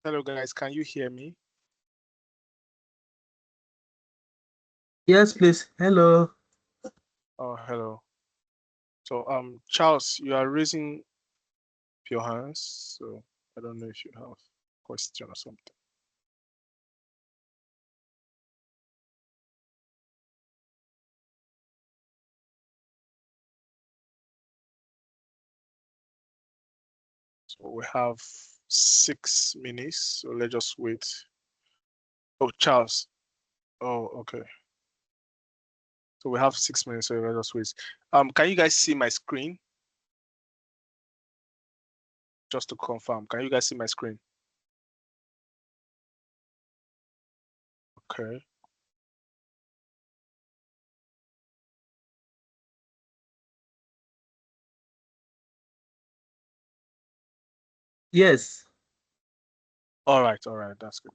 Hello, guys. Can you hear me? Yes, please. Hello. Oh, hello. So, Charles, you are raising your hands. So I don't know if you have a question or something. So we have 6 minutes. So let's just wait. Oh, Charles. Oh, okay. So we have 6 minutes. So let's just wait. Can you guys see my screen? Just to confirm, can you guys see my screen? Okay. Yes. All right. All right. That's good.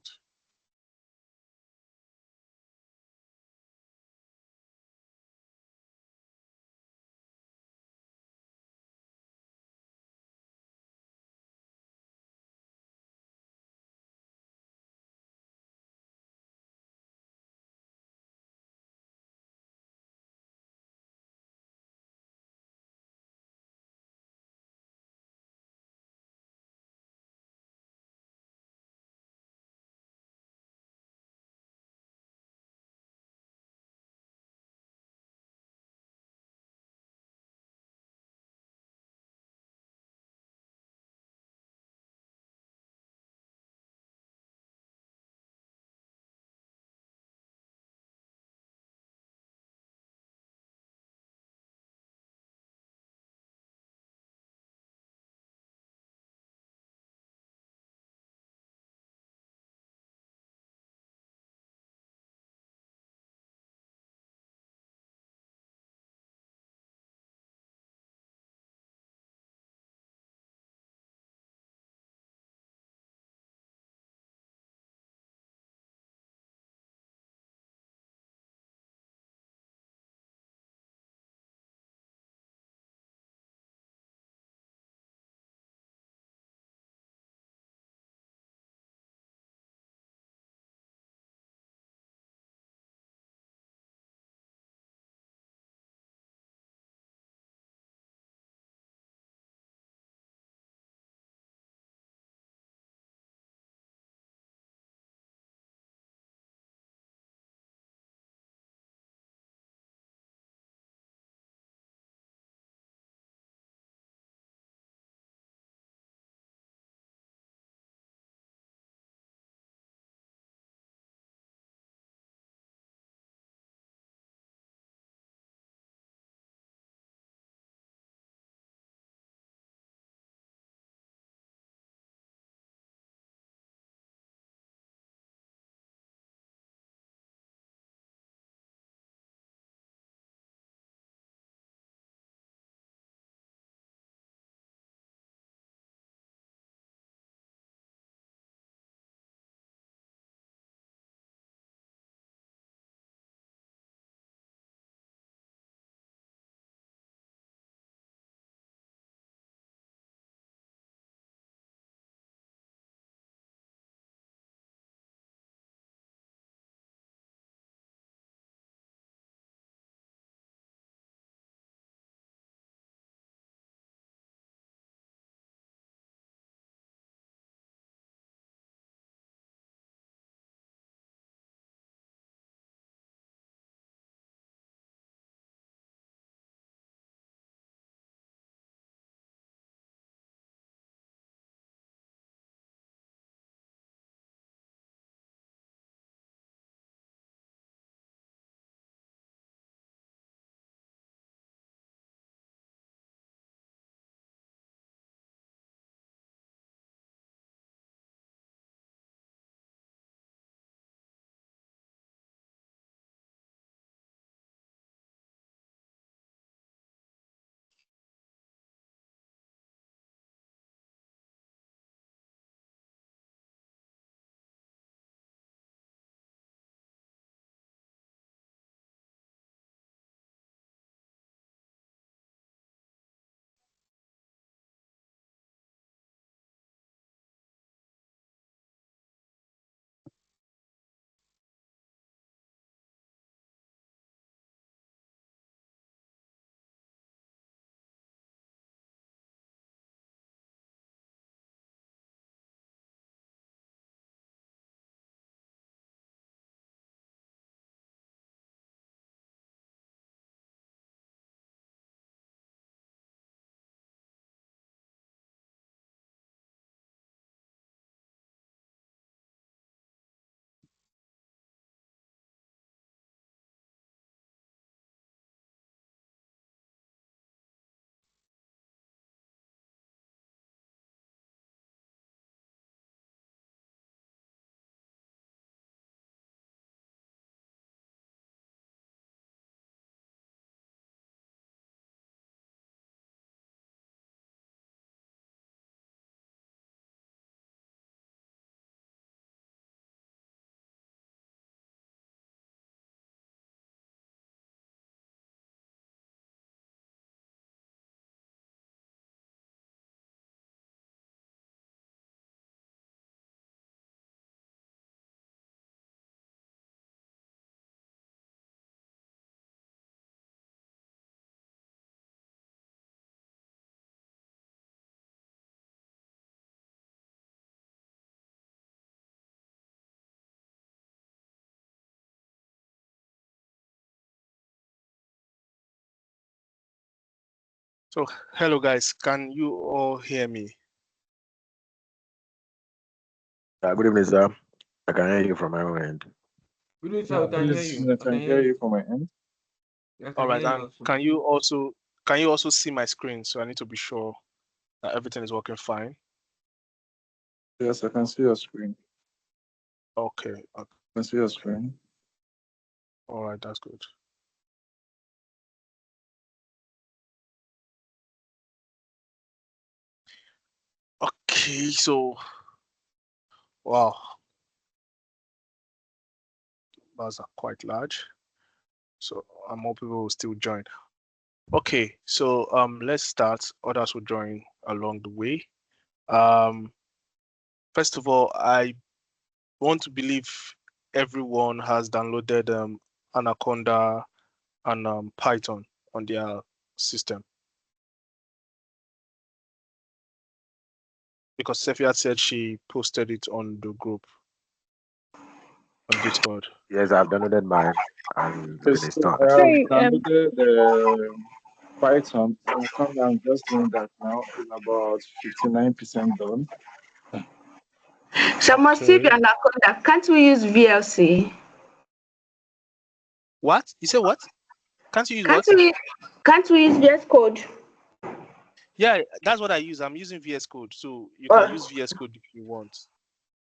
So, hello guys, can you all hear me? Good evening, sir. I can hear you from my own end. Good evening, sir. Yeah, We can hear please, you. I can hear you from my end. I All can right, hear you and also. can you also see my screen? So I need to be sure that everything is working fine. Yes, I can see your screen. Okay, I can see your screen. all right, that's good. Okay, so wow, bars are quite large. So more people will still join. Okay, so let's start. Others will join along the way. First of all, I want to believe everyone has downloaded Anaconda and Python on their system. Because Sefia said she posted it on the group on Discord. Yes, I've downloaded mine and been Yes, installed. I have Sorry, downloaded Python. I'm just doing that now. It's about 59% done. so must see Okay. Anaconda. Can't we use VLC? What? You said what? Can't you use Can't what? we can't we use VS Code? Yeah, that's what I use. I'm using VS Code. So you can Or use VS Code if you want.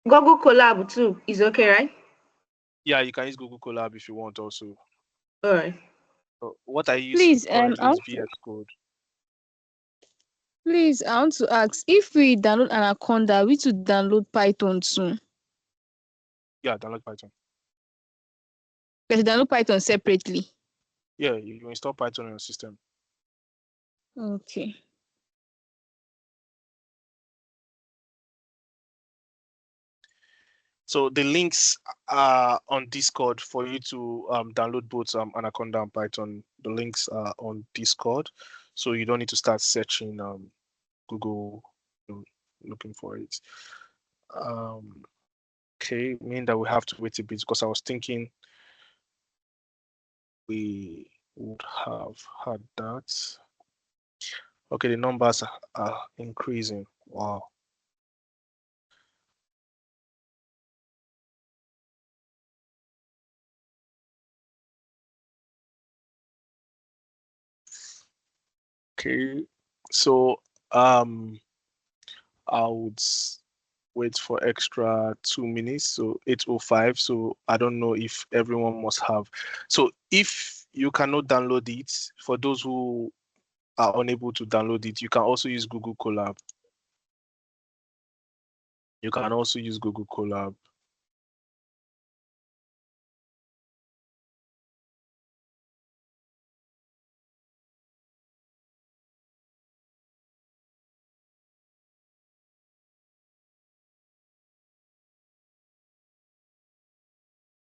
Google Colab too is okay, right? Yeah, you can use Google Colab if you want also. All right. So what I use Please, currently is VS Code. I want to ask if we download Anaconda, we should download Python soon. Yeah, download Python. Because download Python separately. Yeah, you install Python on your system. Okay. So the links are on Discord for you to download both Anaconda and Python. The links are on Discord, so you don't need to start searching Google, looking for it. Okay, meaning that we have to wait a bit because I was thinking we would have had that. Okay, the numbers are increasing. Wow. Okay, so I would wait for extra 2 minutes, so 8:05. So I don't know if everyone must have. So if you cannot download it, for those who are unable to download it, you can also use Google Colab. You can also use Google Colab.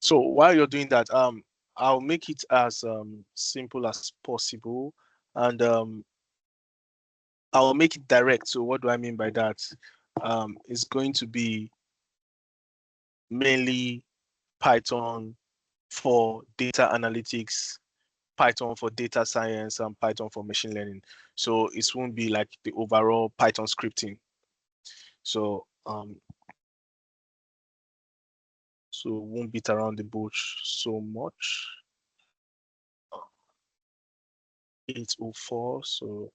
So while you're doing that, I'll make it as simple as possible, and I'll make it direct. So what do I mean by that? It's going to be mainly Python for data analytics, Python for data science, and Python for machine learning. So it won't be like the overall Python scripting. So won't beat around the bush so much. 8:04. So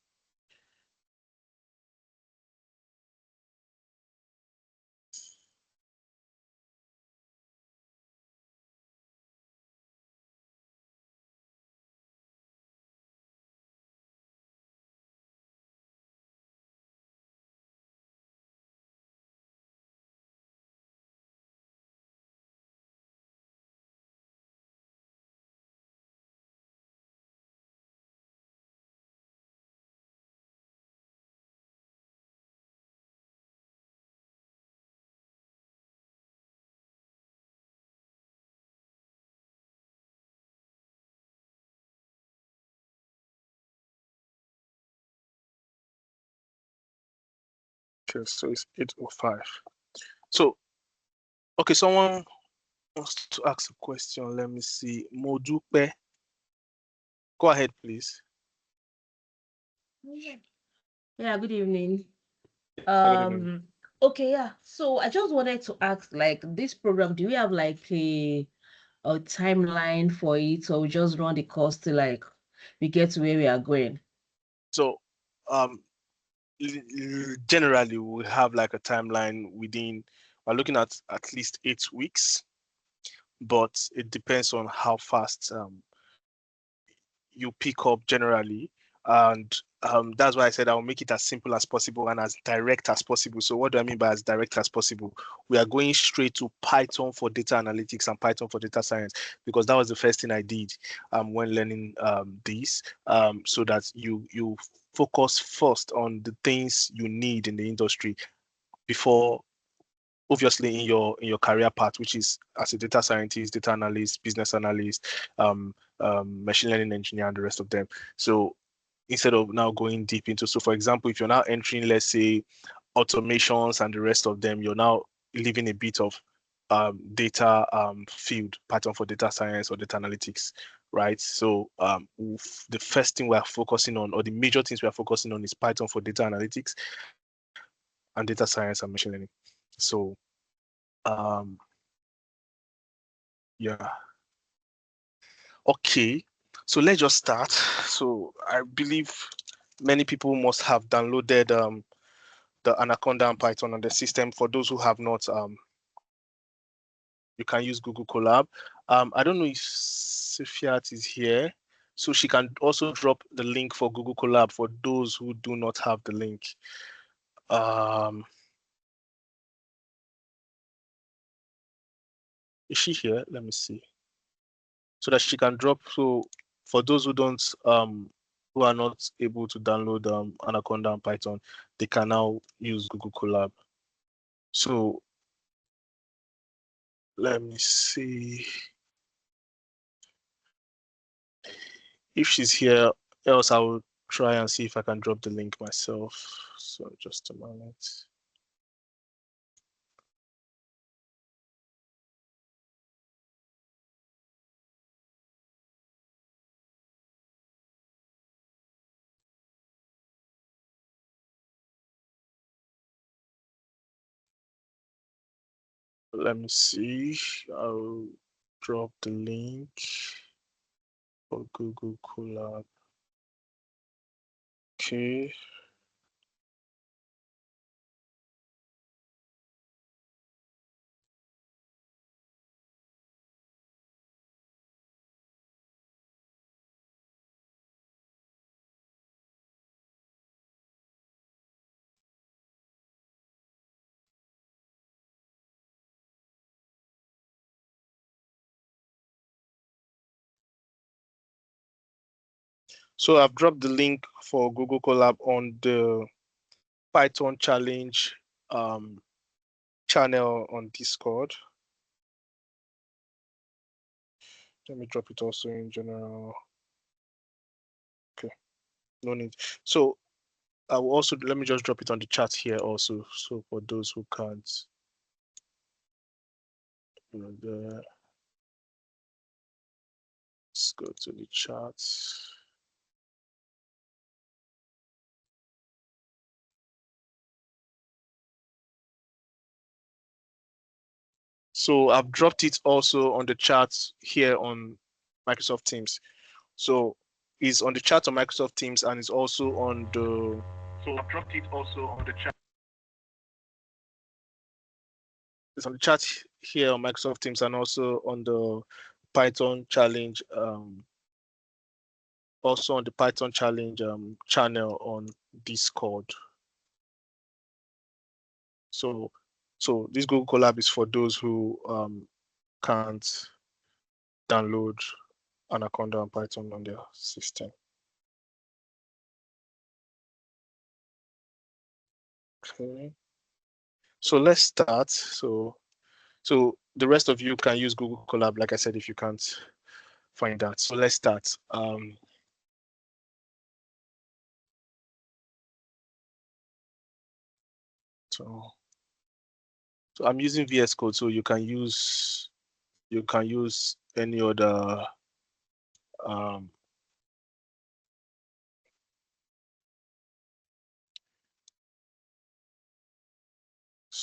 it's 8:05. So okay, someone wants to ask a question. Let me see. Modupe. Go ahead, please. Yeah, good evening. Good evening. Okay, yeah. So I just wanted to ask, like, this program, do we have like a timeline for it, or we just run the course till like we get to where we are going? So, generally, we have like a timeline we're looking at least 8 weeks, but it depends on how fast you pick up generally. And that's why I said I'll make it as simple as possible and as direct as possible. So what do I mean by as direct as possible? We are going straight to Python for data analytics and Python for data science, because that was the first thing I did when learning this, so that you focus first on the things you need in the industry before, obviously, in your career path, which is as a data scientist, data analyst, business analyst, machine learning engineer, and the rest of them. So instead of now going deep into, so for example, if you're now entering, let's say, automations and the rest of them, you're now leaving a bit of data field, Python for data science or data analytics, right? So the first thing we are focusing on, or the major things we are focusing on, is Python for data analytics and data science and machine learning. So yeah. Okay, so let's just start. So I believe many people must have downloaded the Anaconda and Python on the system. For those who have not, you can use Google Colab. I don't know if Sophiat is here, so she can also drop the link for Google Colab for those who do not have the link. Is she here? Let me see. So that she can drop. So for those who don't, who are not able to download Anaconda and Python, they can now use Google Colab. So let me see if she's here. Else I will try and see if I can drop the link myself. So just a moment. Let me see. I'll drop the link for Google Colab. Okay. So I've dropped the link for Google Colab on the Python challenge channel on Discord. Let me drop it also in general. Okay, no need. So I will also, let me just drop it on the chat here also. So for those who can't, let's go to the chat. So I've dropped it also on the chat here on Microsoft Teams. So it's on the chat on Microsoft Teams, and it's also on the. So I've dropped it also on the chat. It's on the chat here on Microsoft Teams and also on the Python challenge. Also on the Python challenge channel on Discord. So this Google Colab is for those who can't download Anaconda and Python on their system. Okay. So let's start. So the rest of you can use Google Colab, like I said, if you can't find that. So let's start. So I'm using VS Code, so you can use any other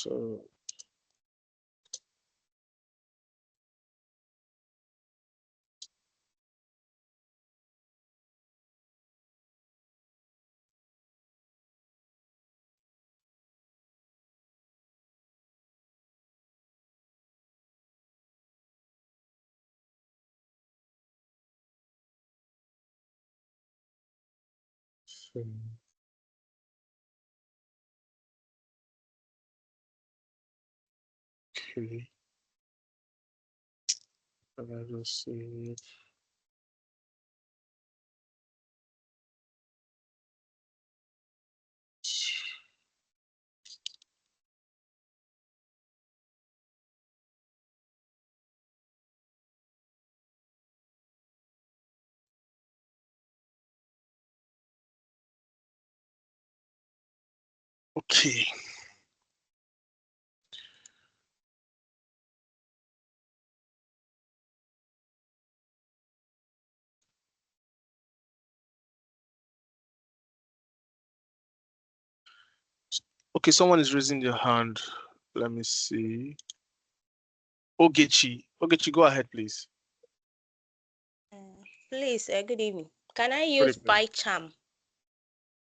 So okay. Let us see. Okay. Okay, someone is raising their hand. Let me see. Ogechi. Ogechi, go ahead, please. Please, good evening. Can I Good use evening. PyCharm?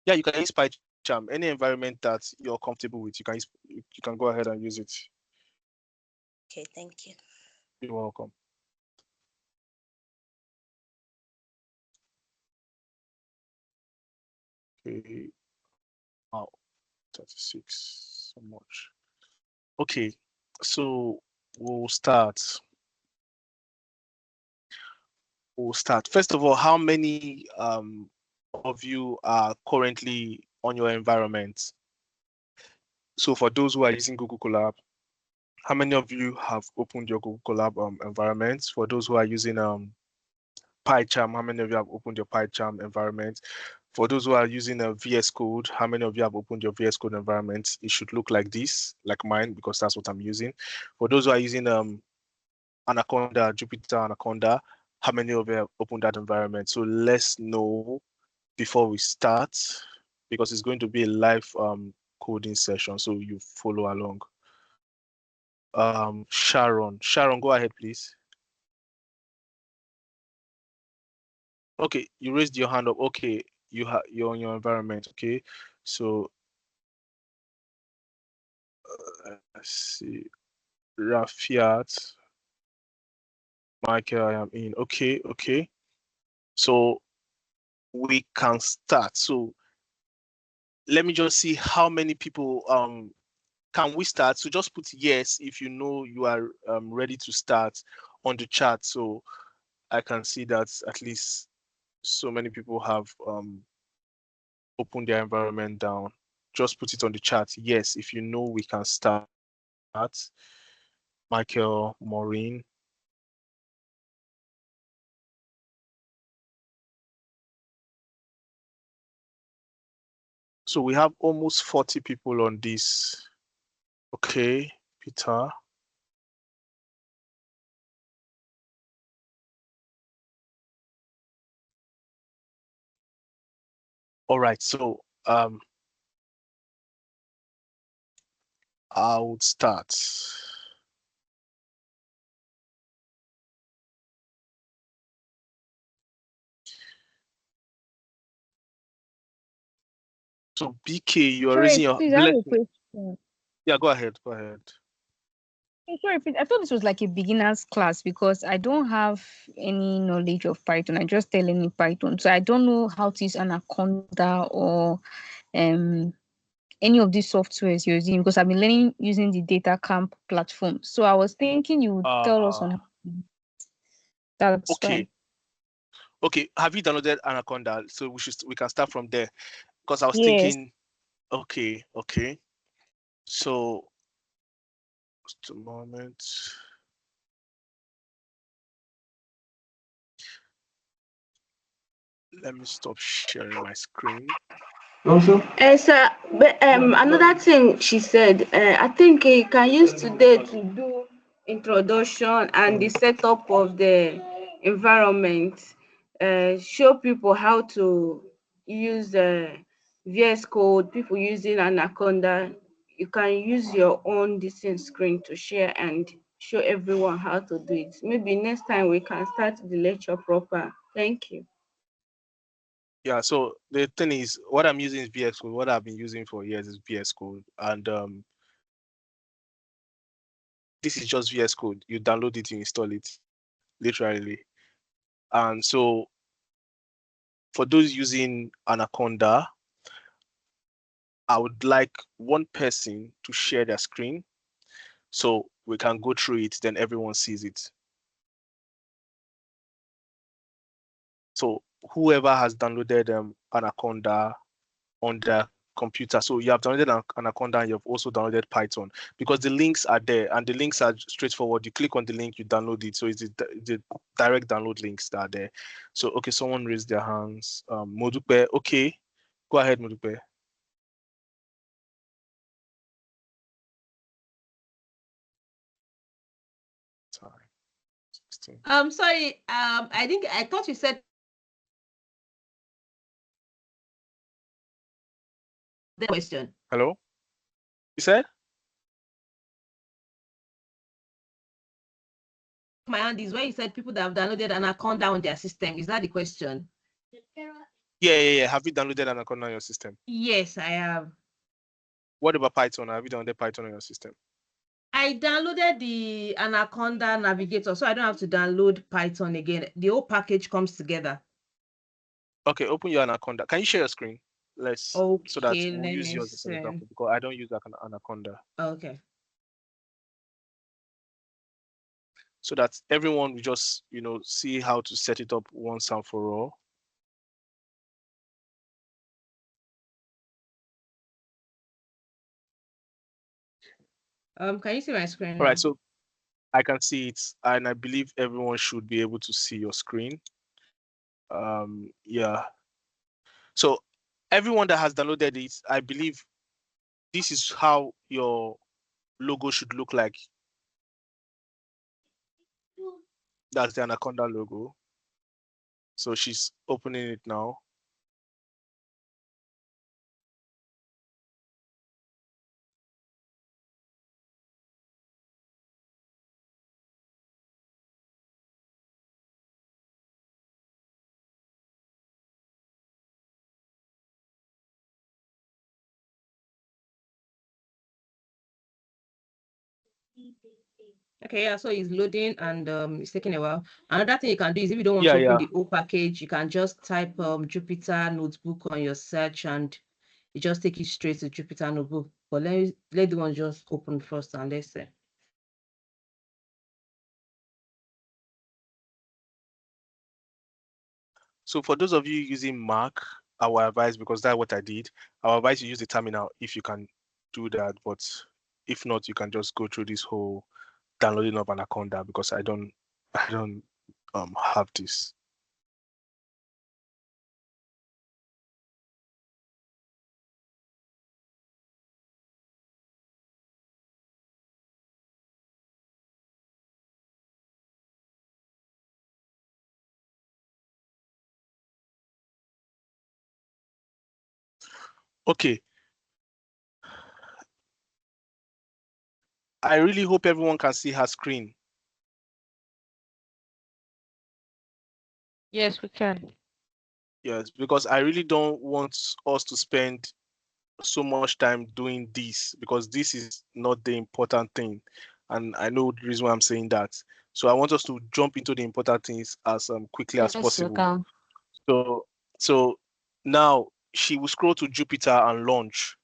Yeah, you can use PyCharm. Any environment that you're comfortable with, you can go ahead and use it. Okay, thank you. You're welcome. Okay. Wow, 36, so much. Okay, so we'll start. First of all, how many of you are currently on your environment? So for those who are using Google Colab, how many of you have opened your Google Colab environments? For those who are using PyCharm, how many of you have opened your PyCharm environment? For those who are using a VS Code, how many of you have opened your VS Code environment? It should look like this, like mine, because that's what I'm using. For those who are using Anaconda, Jupyter Anaconda, how many of you have opened that environment? So let's know before we start, because it's going to be a live coding session, so you follow along. Sharon, go ahead, please. Okay, you raised your hand up. Okay, you're on your environment. Okay, so let's see. Rafiat, Michael, I am in. Okay. So we can start. So let me just see how many people can we start. So just put yes if you know you are ready to start on the chat, so I can see that at least so many people have opened their environment down. Just put it on the chat yes if you know we can start. Michael, Maureen. So we have almost 40 people on this. Okay, Peter. All right, so I would start. So BK, you are Sorry, raising your please, I have a blessing. question. Yeah, go ahead. Sorry, please, I thought this was like a beginner's class because I don't have any knowledge of Python. I just tell any Python. So I don't know how to use Anaconda or any of these softwares you're using because I've been learning using the Data Camp platform. So I was thinking you would tell us on how to use. That's Okay. fine. Okay, have you downloaded Anaconda? So we can start from there because I was Yes. thinking. Okay. So just a moment. Let me stop sharing my screen. Also, Sir, but, another thing she said, I think you can use today to do introduction and the setup of the environment. Show people how to use VS Code, people using Anaconda. you can use your own distant screen to share and show everyone how to do it. Maybe next time we can start the lecture proper. Thank you. Yeah, so the thing is, what I'm using is VS Code. What I've been using for years is VS Code, and this is just VS Code. You download it, you install it, literally. And so, for those using Anaconda, I would like one person to share their screen, so we can go through it. Then everyone sees it. So whoever has downloaded Anaconda on their computer, so you have downloaded Anaconda and you've also downloaded Python, because the links are there and the links are straightforward. You click on the link, you download it. So it's the direct download links that are there. So okay, someone raised their hands. Modupe, okay, go ahead, Modupe. Sorry. 16. Sorry. I thought you said the question. Hello? You said? My hand is where you said people that have downloaded Anaconda on their system. Is that the question? Yeah. Have you downloaded Anaconda on your system? Yes, I have. What about Python? Have you downloaded Python on your system? I downloaded the Anaconda Navigator, so I don't have to download Python again. The whole package comes together. Okay, open your Anaconda. Can you share your screen? So that Okay, we'll let use me yours as an see. example, because I don't use Anaconda. Okay. So that everyone will just, see how to set it up once and for all. Can you see my screen? All right, so I can see it, and I believe everyone should be able to see your screen. Yeah. So everyone that has downloaded it, I believe this is how your logo should look like. That's the Anaconda logo. So she's opening it now. Okay, yeah, so it's loading and it's taking a while. Another thing you can do is if you don't want Yeah, to open yeah. the whole package, you can just type Jupyter Notebook on your search and it just take you straight to Jupyter Notebook. But let the one just open first and let's see. So for those of you using Mac, I will advise, because that's what I did, I will advise you use the terminal if you can do that. But if not, you can just go through this whole downloading of Anaconda, because I don't have this. Okay. I really hope everyone can see her screen. Yes, we can. Yes, because I really don't want us to spend so much time doing this, because this is not the important thing. And I know the reason why I'm saying that. So I want us to jump into the important things as quickly as Yes, we possible. can. So now she will scroll to Jupyter and launch.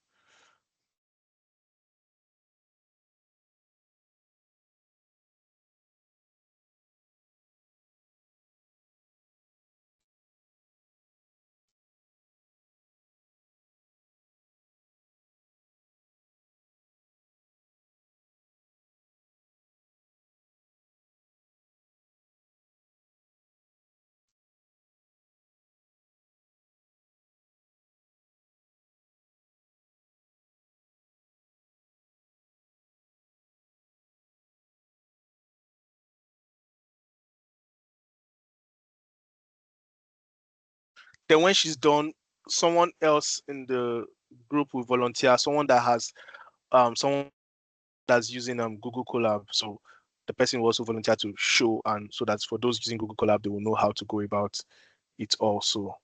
Then when she's done, someone else in the group will volunteer, someone that has someone that's using Google Colab, so the person will also volunteer to show, and so that for those using Google Colab, they will know how to go about it also.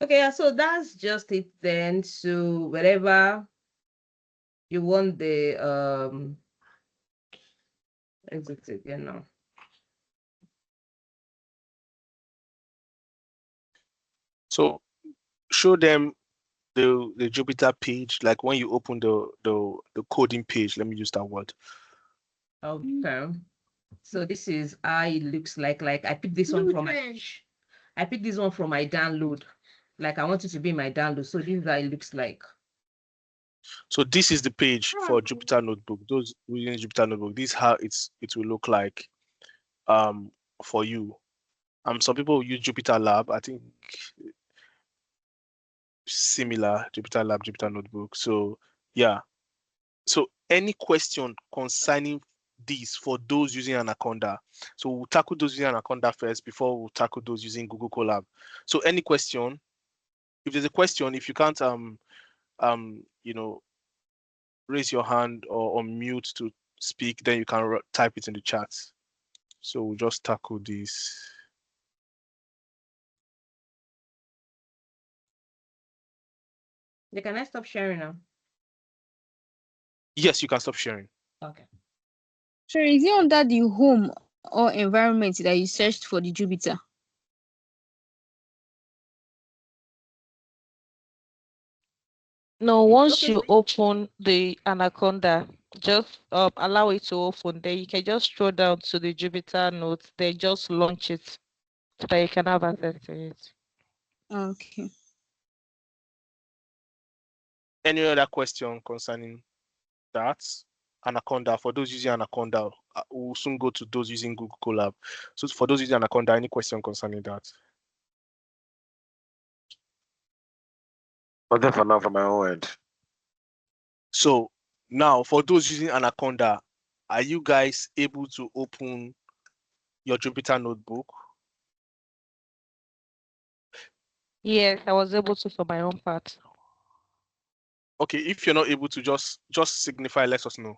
Okay, so that's just it then. So wherever you want the exit again now. So show them the Jupyter page, like when you open the coding page. Let me use that word. Okay. So this is how it looks like. Like I picked this one from my download. Like I want it to be my download. So this is how it looks like. So this is the page for Jupyter Notebook. Those who use Jupyter Notebook, this is how it will look like for you. Some people use Jupyter Lab. I think similar Jupyter Lab, Jupyter Notebook. So yeah. So any question concerning this for those using Anaconda? So we'll tackle those using Anaconda first before we'll tackle those using Google Colab. So any question, if there's a question, if you can't raise your hand or unmute to speak, then you can type it in the chat. So we'll just tackle this. Can I stop sharing now? Yes, you can stop sharing. Okay. So is it under the home or environment that you searched for the Jupyter? No, once you open the Anaconda, just allow it to open. Then you can just scroll down to the Jupyter notes. Then just launch it so that you can have access to it. Okay. Any other question concerning that? Anaconda, for those using Anaconda, we'll soon go to those using Google Colab. So for those using Anaconda, any question concerning that? Nothing for now from my own end. So now for those using Anaconda, are you guys able to open your Jupyter Notebook? Yes, I was able to for my own part. Okay, if you're not able to, just signify, let us know.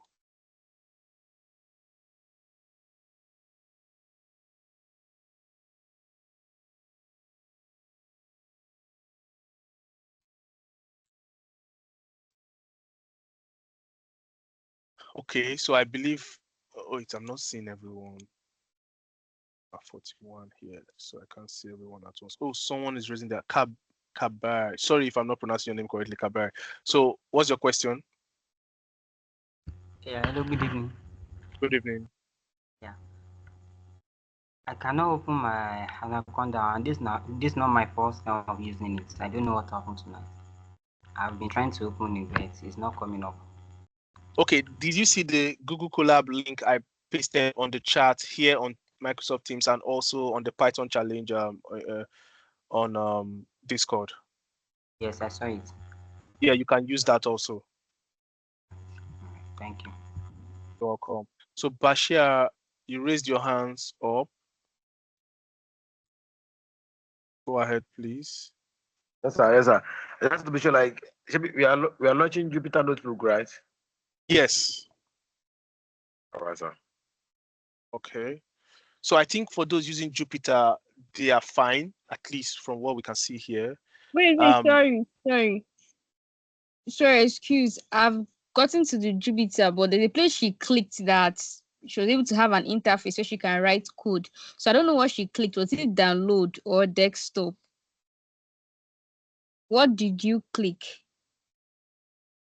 Okay, so I believe, I'm not seeing everyone. 41 here, so I can't see everyone at once. Oh, someone is raising their Kabar. Sorry if I'm not pronouncing your name correctly, Kabar. So what's your question? Yeah, hello, good evening. Good evening. Yeah. I cannot open my Anaconda, and this not my first time of using it. I don't know what happened tonight. I've been trying to open it, but it's not coming up. Okay, did you see the Google Colab link I pasted on the chat here on Microsoft Teams and also on the Python challenge on Discord? Yes, I saw it. Yeah, you can use that also. Thank you. You're welcome. So Bashir, you raised your hands up. Go ahead, please. Yes, sir. Yes, sir. Just to be sure, like we are launching Jupyter Notebook, right? Yes. All right, sir. Okay. So I think for those using Jupyter, they are fine, at least from what we can see here. Wait, sorry, excuse. I've gotten to the Jupyter, but there's a place she clicked that she was able to have an interface where she can write code. So I don't know what she clicked. Was it download or desktop? What did you click?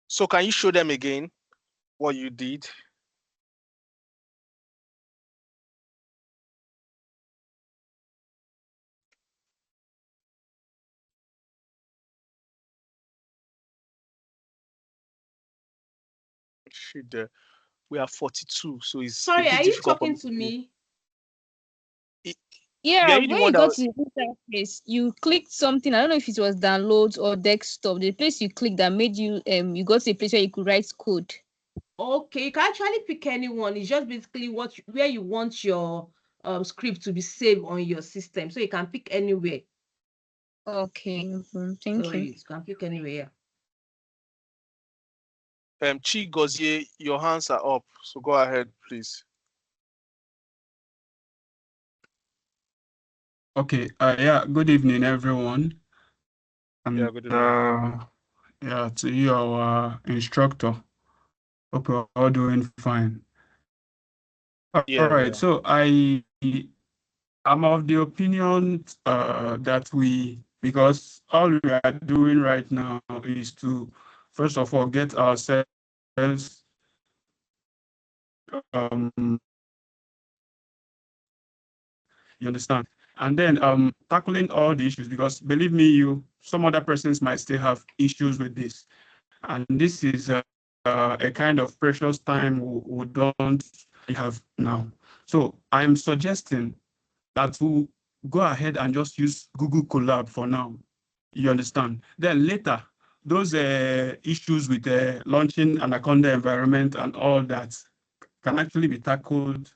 So can you show them again what you did? We are 42, so it's Sorry, a bit are you difficult for talking to me? Yeah, Are you the when one you that go was- to the interface, you clicked something. I don't know if it was downloads or desktop. The place you clicked that made you you got to a place where you could write code. Okay, you can actually pick anyone. It's just basically where you want your script to be saved on your system. So you can pick anywhere. Okay, thank So you. you can pick anywhere. Chi Gozie, your hands are up. So go ahead, please. Okay. Yeah. Good evening, everyone. Yeah, good evening. Yeah, to you, our instructor. Hope you're all doing fine. All Yeah, right. yeah. So I'm of the opinion that because all we are doing right now is to, first of all, get ourselves you understand? And then tackling all the issues, because believe me, some other persons might still have issues with this. And this is a kind of precious time we don't have now. So I'm suggesting that we go ahead and just use Google Colab for now. You understand? Then later, those issues with launching Anaconda environment and all that can actually be tackled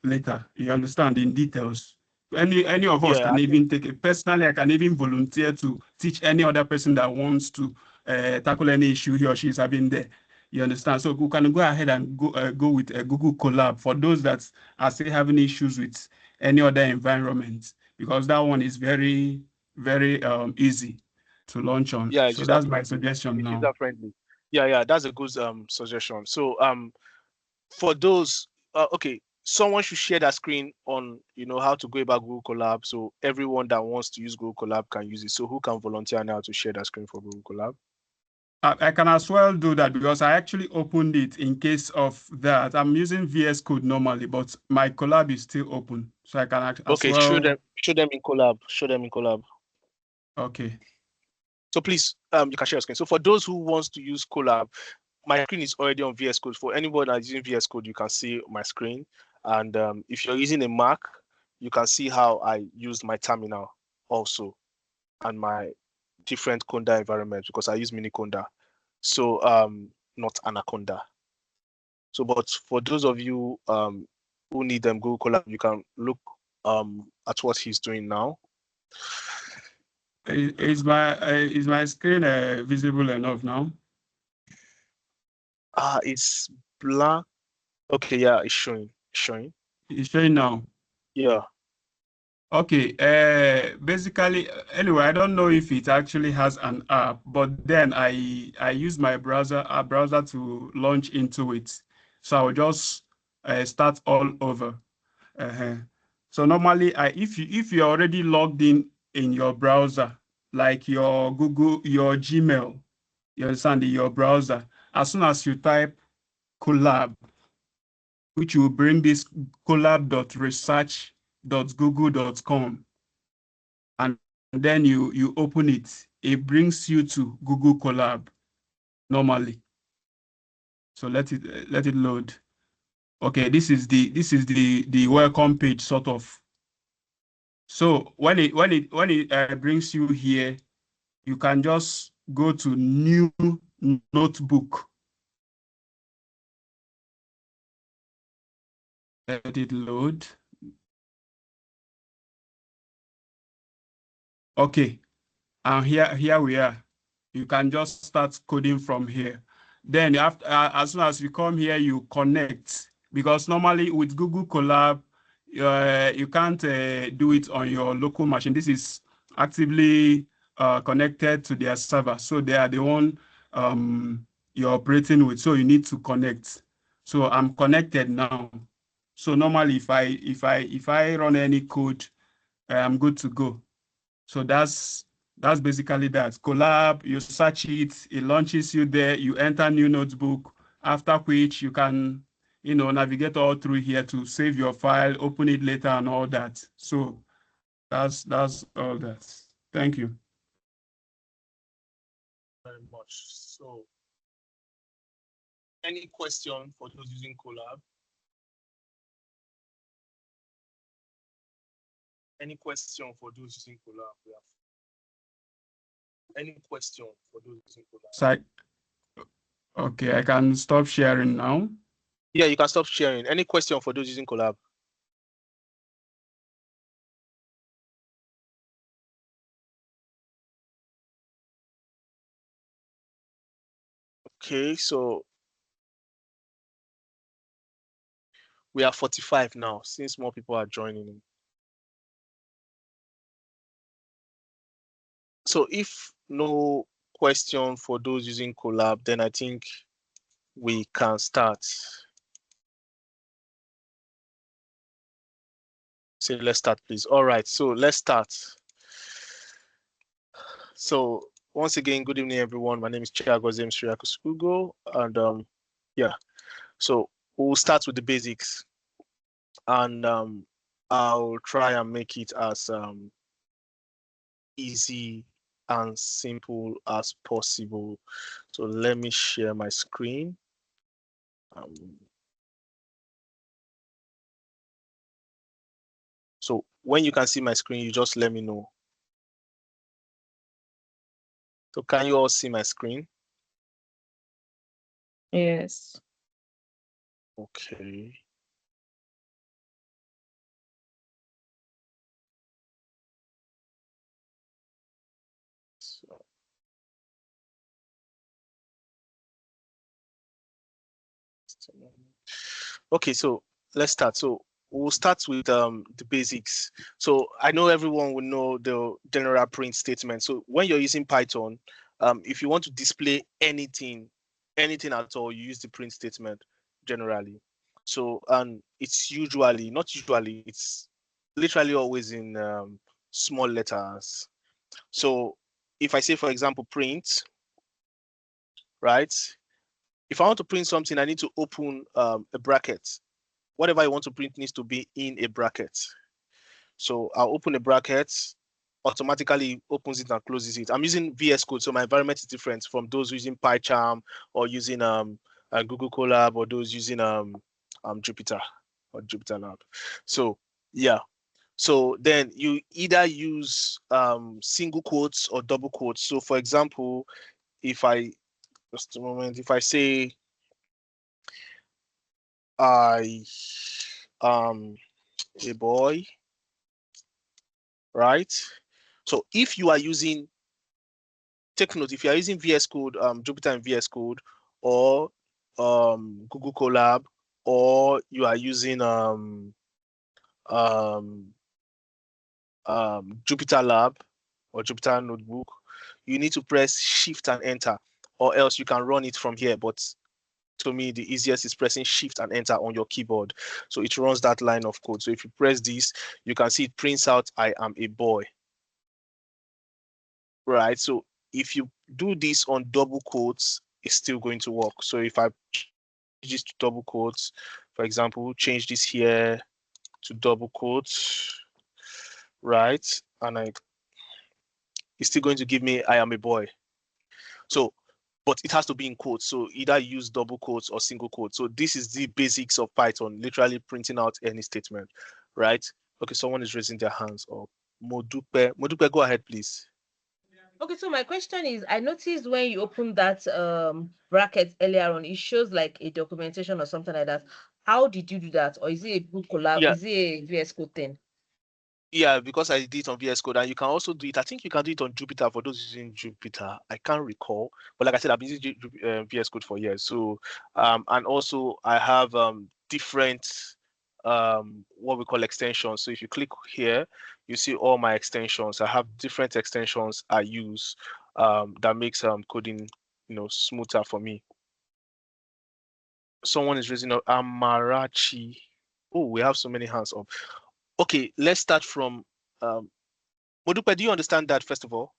later. You understand, in details. Any of us Yeah, can even take it. Personally, I can even volunteer to teach any other person that wants to tackle any issue he or she is having there. You understand? So we can go ahead and go with a Google Colab for those that are still having issues with any other environment, because that one is very, very easy to launch on. yeah, So user that's my friendly. suggestion It's now. user friendly. Yeah, that's a good suggestion. So for those okay, someone should share that screen on how to go about Google Colab, so everyone that wants to use Google Colab can use it. So who can volunteer now to share that screen for Google Colab? I can as well do that because I actually opened it in case of that. I'm using VS Code normally, but my collab is still open. So I can as Okay, well. show them in Colab. Show them in Colab. Okay. So please, you can share your screen. So for those who wants to use Colab, my screen is already on VS Code. For anyone that's using VS Code, you can see my screen. And if you're using a Mac, you can see how I use my terminal also, and my different Conda environment, because I use mini Conda. So not Anaconda. So, but for those of you who need them Google Colab, you can look at what he's doing now. Is my screen visible enough now? It's black. Okay, yeah, it's showing. It's showing now. Yeah. Okay. Basically, anyway, I don't know if it actually has an app, but then I use my browser to launch into it. So I'll just start all over. So normally, if you're already logged in your browser, like your Google, your Gmail, you understand, in your browser, as soon as you type collab, which will bring this collab.research.google.com, and then you open it, it brings you to Google Colab normally. So let it load. Okay, this is the welcome page sort of. So when it brings you here, you can just go to new notebook. Let it load. Okay, and here we are. You can just start coding from here. Then after, as soon as you come here, you connect, because normally with Google Colab, you can't do it on your local machine. This is actively connected to their server, so they are the one you're operating with. So you need to connect. So I'm connected now. So normally, if I run any code, I'm good to go. So that's basically that. Colab, you search it, it launches you there, you enter new notebook, after which you can, navigate all through here to save your file, open it later and all that. So that's all that. Thank you. Very much. So any question for those using Colab? Any question for those using Colab? Any question for those using Colab? Okay, I can stop sharing now. Yeah, you can stop sharing. Any question for those using Colab? Okay, so we are 45 now, since more people are joining in. So if no question for those using Colab, then I think we can start. Say, let's start, please. All right, so let's start. So once again, good evening, everyone. My name is Chiagozem Sriakusugo, and yeah, so we'll start with the basics, and I'll try and make it as easy and simple as possible. So let me share my screen. So when you can see my screen, you just let me know. So can you all see my screen? Yes. Okay. So, okay, so let's start. So we'll start with the basics. So I know everyone will know the general print statement. So when you're using Python, if you want to display anything at all, you use the print statement generally. So and it's usually, not usually, it's literally always in small letters. So if I say, for example, print, right? If I want to print something, I need to open a bracket. Whatever I want to print needs to be in a bracket. So I'll open a bracket, automatically opens it and closes it. I'm using VS Code, so my environment is different from those using PyCharm or using Google Colab or those using Jupyter or JupyterLab. So yeah. So then you either use single quotes or double quotes. So for example, if I just a moment, if I say I a boy, right? So if you are using, take note, if you are using VS Code, Jupyter and VS Code, or Google Colab, or you are using JupyterLab or Jupyter Notebook, you need to press Shift and Enter, or else you can run it from here. But to me, the easiest is pressing Shift and Enter on your keyboard. So it runs that line of code. So if you press this, you can see it prints out, I am a boy. Right. So if you do this on double quotes, it's still going to work. So if I change this to double quotes, for example, change this here to double quotes, right? And it's still going to give me, I am a boy. So, but it has to be in quotes. So either use double quotes or single quotes. So this is the basics of Python, literally printing out any statement, right? Okay, someone is raising their hands up. Modupe, go ahead, please. Okay, so my question is, I noticed when you open that bracket earlier on, it shows like a documentation or something like that. How did you do that? Or is it a Google Colab? Yeah. Is it a VS Code thing? Yeah, because I did it on VS Code, and you can also do it. I think you can do it on Jupyter for those using Jupyter. I can't recall, but like I said, I've been using VS Code for years. So, and also I have different what we call extensions. So if you click here, you see all my extensions. I have different extensions I use that makes coding, smoother for me. Someone is raising up Amarachi. Oh, we have so many hands up. Okay, let's start from Modupe, do you understand that first of all,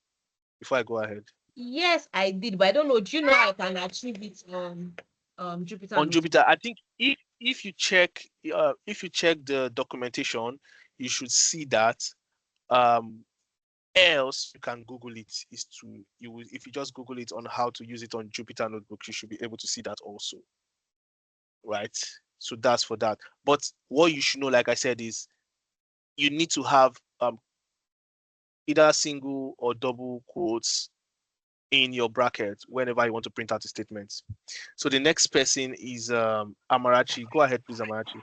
before I go ahead? Yes, I did, but I don't know. Do you know I can achieve it on Jupyter? On Jupyter, I think if you check the documentation, you should see that. Else you can Google it. If you just Google it on how to use it on Jupyter Notebook, you should be able to see that also. Right? So that's for that. But what you should know, like I said, is you need to have either single or double quotes in your bracket whenever you want to print out a statement. So the next person is Amarachi. Go ahead, please, Amarachi.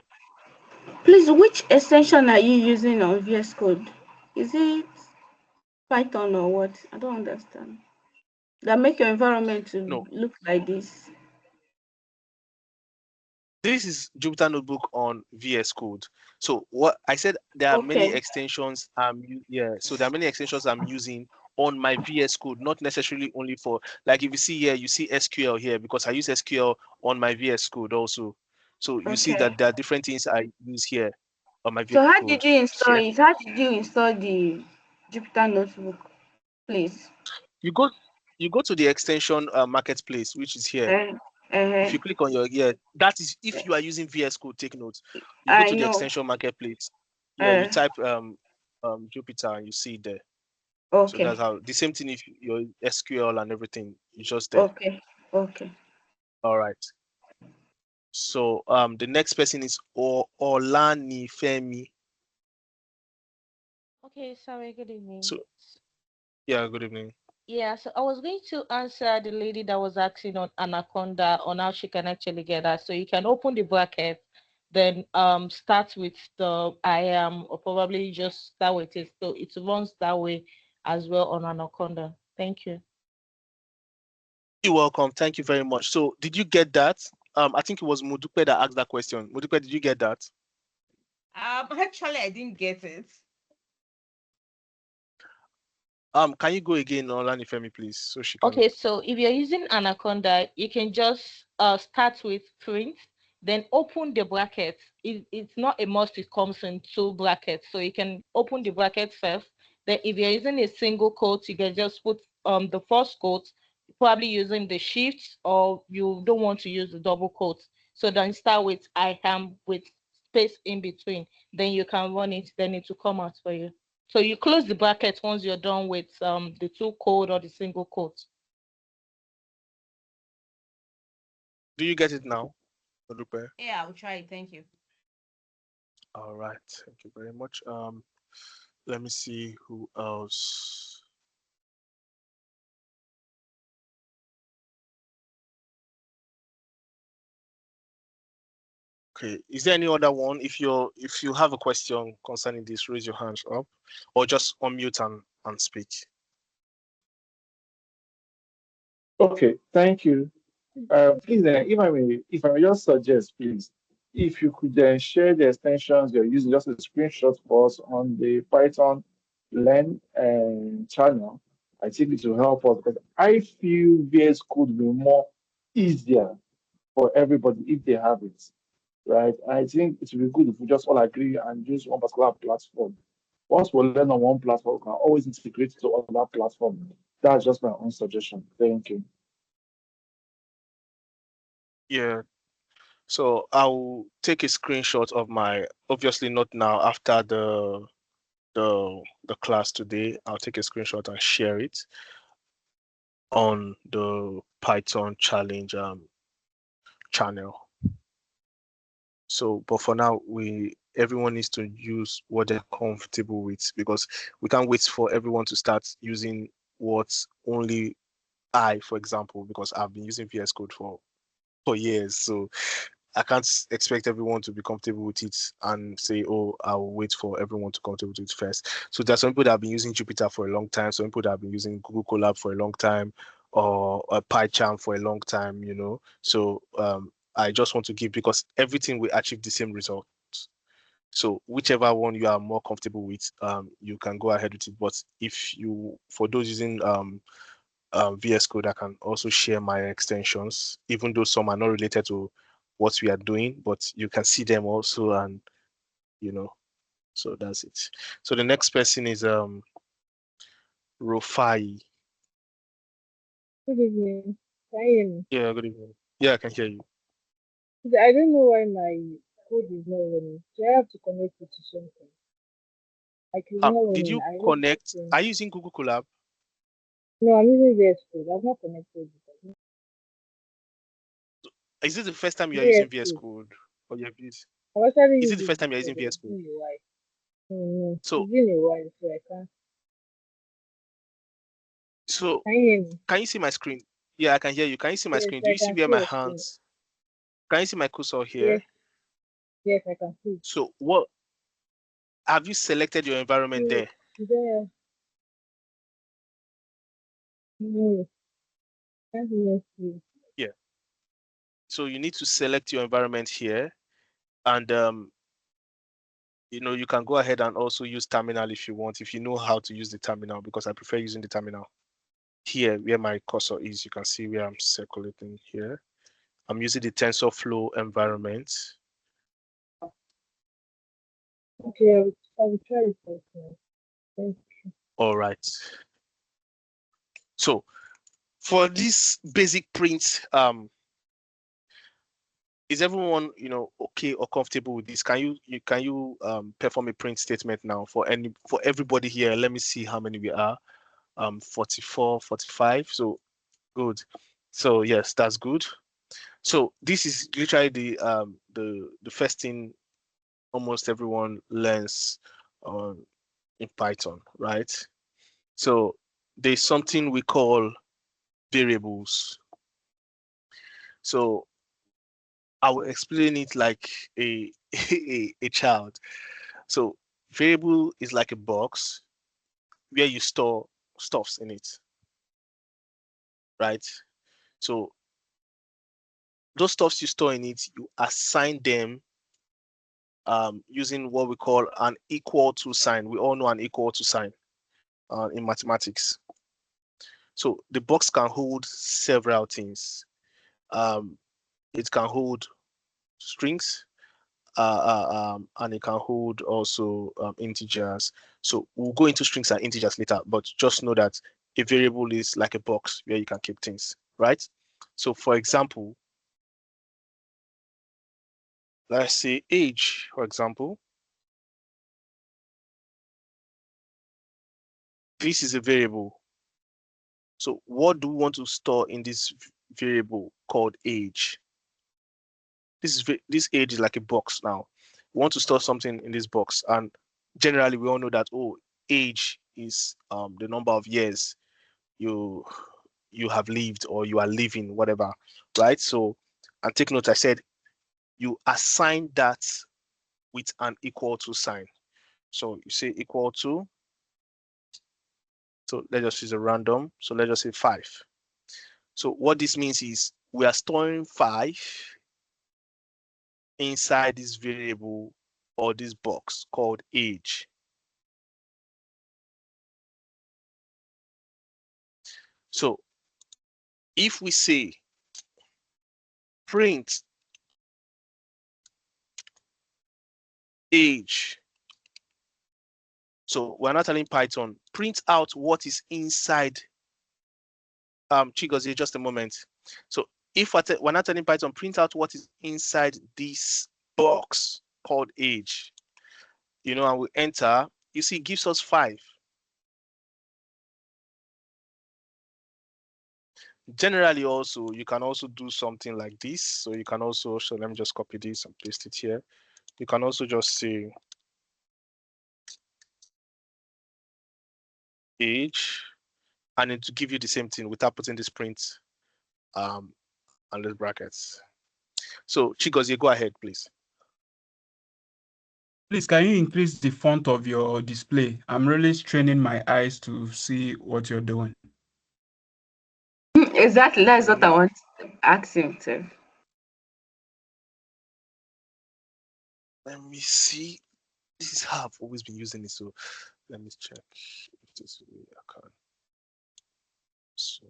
Please, which extension are you using on VS Code? Is it Python or what? I don't understand. That make your environment to No. look like this. This is Jupyter Notebook on VS Code. So what I said, there are many Okay. extensions. So there are many extensions I'm using on my VS Code, not necessarily only for, like if you see here, you see SQL here because I use SQL on my VS Code also. So you see Okay. that there are different things I use here on my VS So how Code. did you install it? How did you install the Jupyter Notebook? Please. You go to the extension marketplace, which is here. If you click on that is if you are using VS Code, take note. You go I to the know. extension marketplace. You type Jupyter and you see it there. So Okay. that's how the same thing if your SQL and everything is just there. Okay. Okay. All right. So the next person is Olani Femi. Okay, sorry, good evening. So yeah, good evening. Yeah, so I was going to answer the lady that was asking on Anaconda on how she can actually get that. So you can open the bracket, then start with the I am, or probably just start with it. So it runs that way as well on Anaconda. Thank you. You're welcome. Thank you very much. So did you get that? I think it was Mudupe that asked that question. Mudupe, did you get that? Actually, I didn't get it. Can you go again, Olani Femi, please? So she can. Okay, so if you're using Anaconda, you can just start with print, then open the bracket. It's not a must, it comes in 2 brackets. So you can open the bracket first. Then if you're using a single quote, you can just put the first quote, probably using the shift, or you don't want to use the double quote. So then start with I am with space in between. Then you can run it, then it will come out for you. So you close the bracket once you're done with the 2 quote or the single quote. Do you get it now, Mudupe? Yeah, I'll try it. Thank you. All right, thank you very much. Let me see who else. Okay, is there any other one? If you have a question concerning this, raise your hands up, or just unmute and speak. Okay, thank you. Please, if I may just suggest, please, if you could share the extensions you're using, just a screenshot for us on the Python Learn channel, I think it will help us, because I feel VS could be more easier for everybody if they have it, right? I think it would be good if we just all agree and use one particular platform. Once we learn on one platform, we can always integrate to other platform. That's just my own suggestion. Thank you. Yeah. So I'll take a screenshot of my, obviously not now, after the class today. I'll take a screenshot and share it on the Python challenge channel. So, but for now, everyone needs to use what they're comfortable with, because we can't wait for everyone to start using what only I, for example, because I've been using VS Code for years. So I can't expect everyone to be comfortable with it and say, oh, I'll wait for everyone to comfortable with it first. So there's some people that have been using Jupyter for a long time, some people that have been using Google Colab for a long time, or PyCharm for a long time, So I just want to give, because everything will achieve the same result. So whichever one you are more comfortable with, you can go ahead with it. But for those using VS Code, I can also share my extensions, even though some are not related to what we are doing, but you can see them also, and so that's it. So the next person is Rofai. Good evening. Can you hear me? Yeah, good evening. Yeah, I can hear you. I don't know why my code is not running. Do I have to connect it to something? Like it's not Did running. you I hope connect? it's running. Are you using Google Colab? No, I'm using VS Code. I've not connected it. Is this the first time you are using VS Code. Code? Or you have used? I've actually Is used it the it first time you're before, using but VS it's Code? been a while. No, So it's been a while, so I can't. so Can you hear me? can you see my screen? Yeah, I can hear you. Can you see my Yes, screen? Do I you see can where see my your screen. hands? Can you see my cursor Yes, here? yes, I can see. So what have you selected your environment So, there? there, no, can't even see. Yeah. So you need to select your environment here, and you can go ahead and also use terminal if you want, if you know how to use the terminal, because I prefer using the terminal. Here, where my cursor is, you can see where I'm circulating here. I'm using the TensorFlow environment. Okay, I will try it first now. Thank you. All right. So for this basic print, is everyone okay or comfortable with this? Can you perform a print statement now for everybody here? Let me see how many we are. 44, 45. So good. So yes, that's good. So this is literally the first thing almost everyone learns in Python, right? So there's something we call variables. So I will explain it like a a child. So variable is like a box where you store stuffs in it, right? So those stuffs you store in it, you assign them using what we call an equal to sign. We all know an equal to sign in mathematics. So the box can hold several things. It can hold strings, and it can hold also integers. So we'll go into strings and integers later, but just know that a variable is like a box where you can keep things, right? So for example, let's say age, for example. This is a variable. So what do we want to store in this variable called age? This age is like a box now. We want to store something in this box, and generally we all know that age is the number of years you you have lived or you are living, whatever, right? So, and take note, I said you assign that with an equal to sign. So you say equal to, so let's just use a random. So let's just say 5. So what this means is we are storing 5 inside this variable or this box called age. So if we say print age, so we're not telling Python, print out what is inside Chigozie, just a moment. So if we're not telling Python, print out what is inside this box called age, and we enter, you see, it gives us 5. Generally, also, you can also do something like this. So you can also, so let me just copy this and paste it here. You can also just say age, and it to give you the same thing without putting this print and the brackets. So Chigozie, go ahead, please. Please, can you increase the font of your display? I'm really straining my eyes to see what you're doing. Exactly, that's what I want to ask him to. Let me see. This is how I've always been using it. So let me check if this way I can. So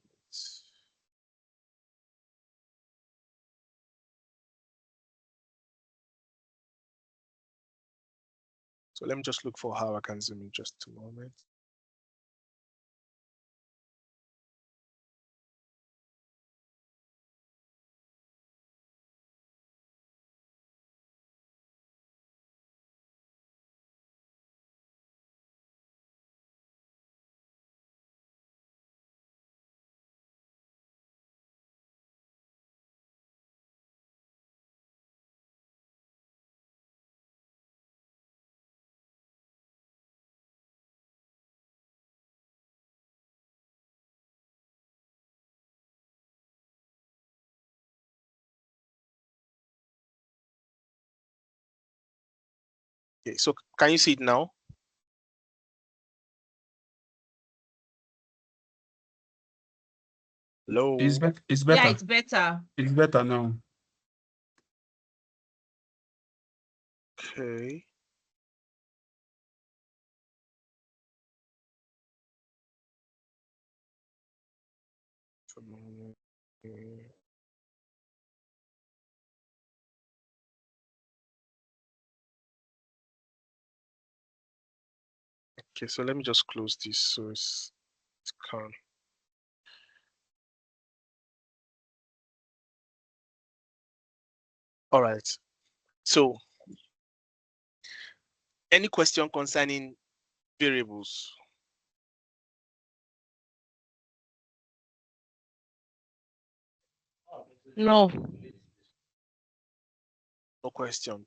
let me just look for how I can zoom in just a moment. Okay, so can you see it now? Hello. It's better. It's Yeah, better. it's better. It's better now. Okay. Okay, so let me just close this so it's calm. All right. So, any question concerning variables? No. No question.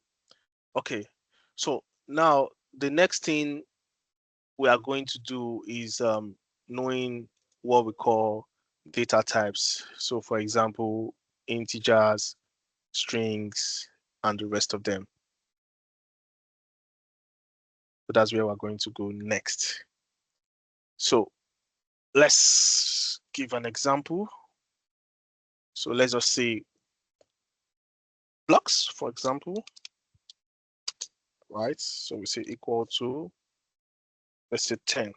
Okay. So now the next thing we are going to do is knowing what we call data types. So for example, integers, strings, and the rest of them. So that's where we're going to go next. So let's give an example. So let's just say blocks, for example, right? So we say equal to, let's say 10.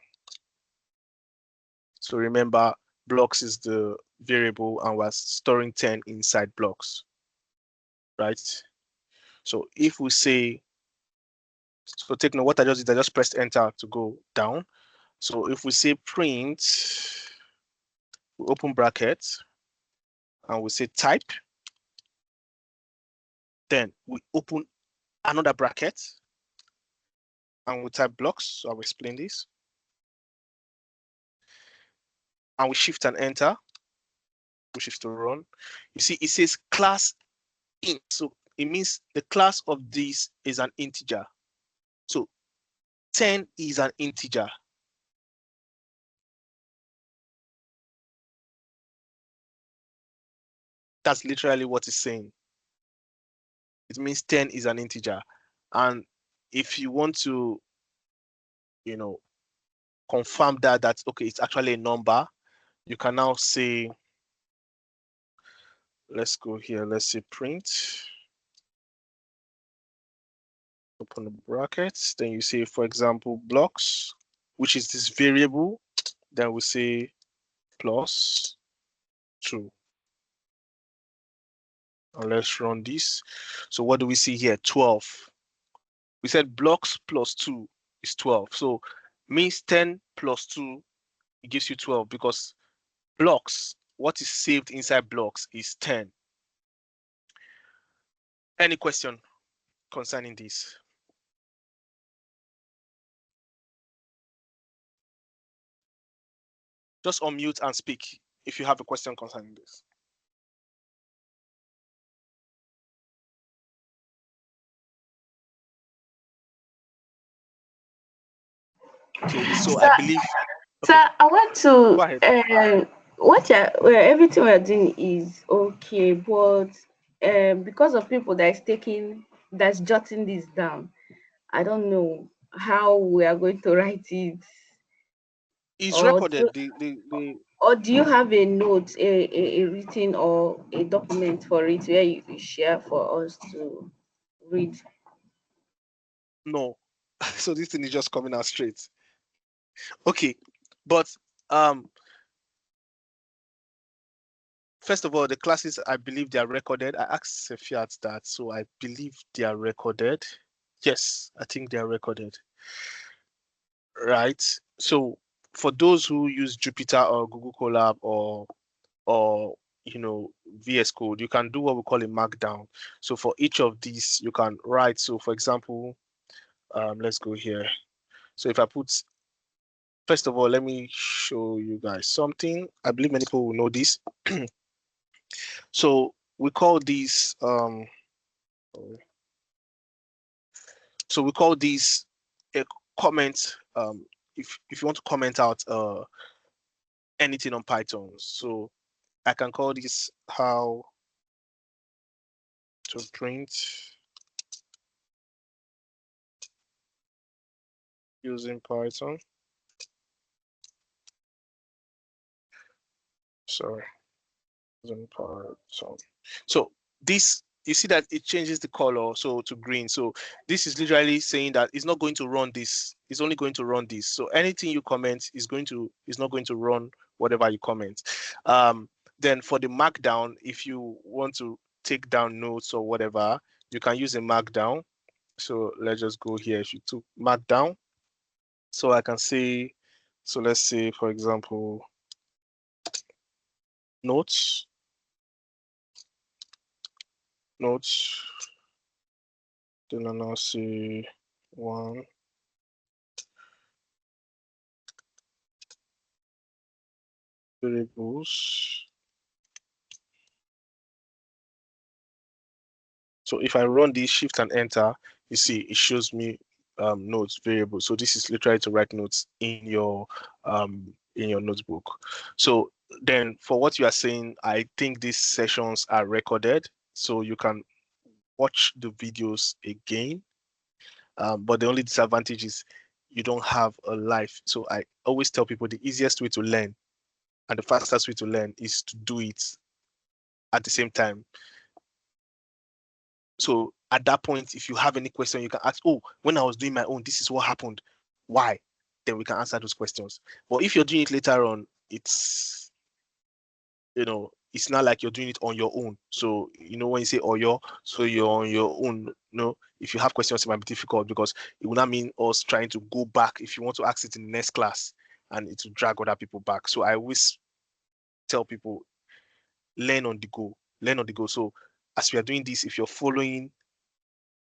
So remember, blocks is the variable and we're storing 10 inside blocks, right? So if we say, so take note, what I just did, I just pressed enter to go down. So if we say print, we open brackets and we say type, then we open another bracket and we type blocks. So I'll explain this. And we shift and enter, which is to run. You see, it says class int. So it means the class of this is an integer. So 10 is an integer. That's literally what it's saying. It means 10 is an integer. And if you want to, you know, confirm that's okay, it's actually a number, you can now say, let's go here, let's say print, open the brackets, then you say, for example, blocks, which is this variable, then we say plus 2. And let's run this. So what do we see here? 12. We said blocks plus 2 is 12. So means 10 plus 2, it gives you 12 because blocks, what is saved inside blocks is 10. Any question concerning this? Just unmute and speak if you have a question concerning this. Okay, so I believe. So I want Go to ahead. everything we're doing is okay, but because of people that's jotting this down, I don't know how we are going to write it. It's Or recorded. or do you have a note, a written or a document for it where you share for us to read? No. So this thing is just coming out straight. Okay, but first of all, the classes, I believe they are recorded. I asked Sefiat that, so I believe they are recorded. Yes, I think they are recorded. Right. So for those who use Jupyter or Google Colab or VS Code, you can do what we call a markdown. So for each of these, you can write. So for example, let's go here. So if I put, first of all, let me show you guys something. I believe many people will know this. So we call these a comment. If you want to comment out anything on Python, so I can call this how to print using Python. Sorry, using Python. So this, you see that it changes the color so to green. So this is literally saying that it's not going to run this. It's only going to run this. So anything you comment is not going to run whatever you comment. Then for the markdown, if you want to take down notes or whatever, you can use a markdown. So let's just go here. If you took markdown, so I can say, so let's say, for example, notes, then I'll now say one, variables. So if I run this shift and enter, you see it shows me notes variable. So this is literally to write notes in your notebook. So then for what you are saying, I think these sessions are recorded, so you can watch the videos again. But the only disadvantage is you don't have a life. So I always tell people the easiest way to learn and the fastest way to learn is to do it at the same time. So at that point, if you have any question, you can ask, oh, when I was doing my own, this is what happened. Why? Then we can answer those questions. But if you're doing it later on, it's, it's not like you're doing it on your own. So, when you say so you're on your own, if you have questions, it might be difficult because it will not mean us trying to go back if you want to ask it in the next class and it will drag other people back. So I always tell people, learn on the go. So as we are doing this, if you're following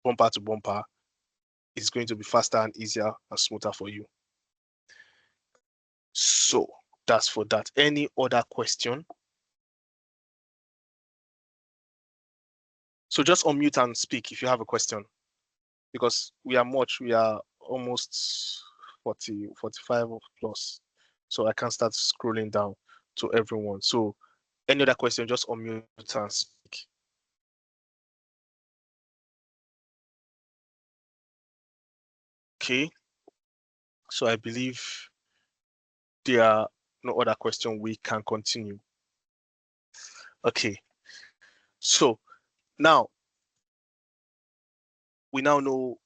bumper to bumper, it's going to be faster and easier and smoother for you. So that's for that. Any other question? So just unmute and speak if you have a question, because we are almost 40, 45 plus. So I can start scrolling down to everyone. So any other question, just unmute and speak. Okay. So I believe there are no other question. We can continue. Okay. So now we now know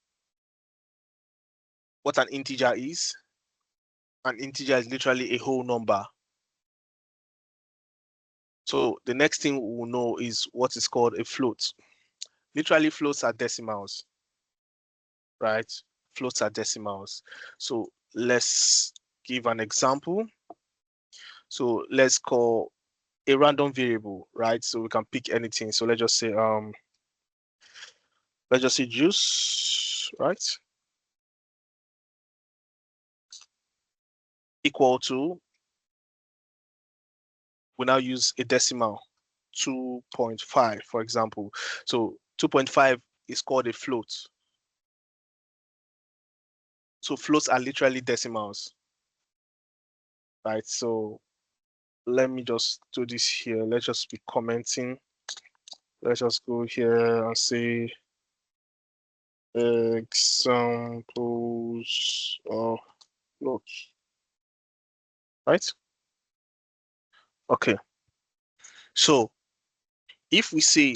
what an integer is. An integer is literally a whole number. So the next thing we will know is what is called a float. Literally floats are decimals, right? Floats are decimals. So let's give an example. So let's call a random variable, right? So we can pick anything. So let's just say juice, right? Equal to, we now use a decimal, 2.5, for example. So 2.5 is called a float. So floats are literally decimals, right? So let me just do this here. Let's just be commenting. Let's just go here and say examples of floats, right? Okay. So if we say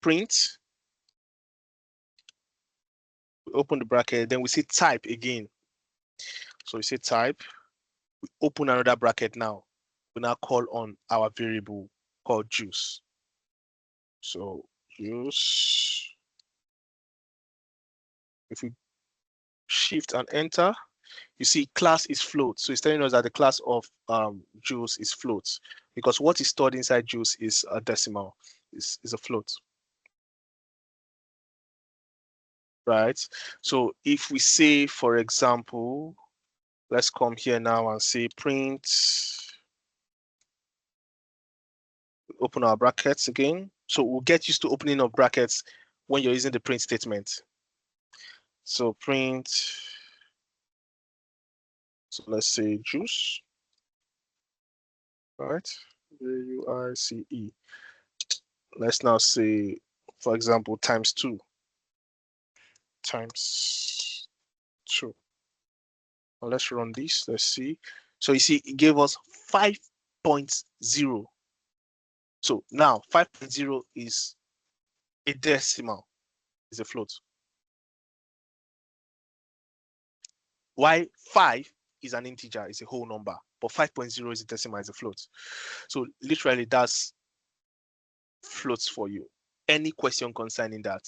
print, we open the bracket, then we say type again. So we say type, we open another bracket now. We now call on our variable called juice. So juice, if we shift and enter, you see class is float. So it's telling us that the class of juice is float, because what is stored inside juice is a decimal, is a float. Right? So if we say, for example, let's come here now and say print, open our brackets again. So we'll get used to opening of brackets when you're using the print statement. So print, so let's say juice, right? Juice. Let's now say, for example, times 2. times 2. Now let's run this. Let's see. So you see, it gave us 5.0. So now 5.0 is a decimal, is a float. Why 5 is an integer, is a whole number, but 5.0 is a decimal, is a float. So literally that's floats for you. Any question concerning that?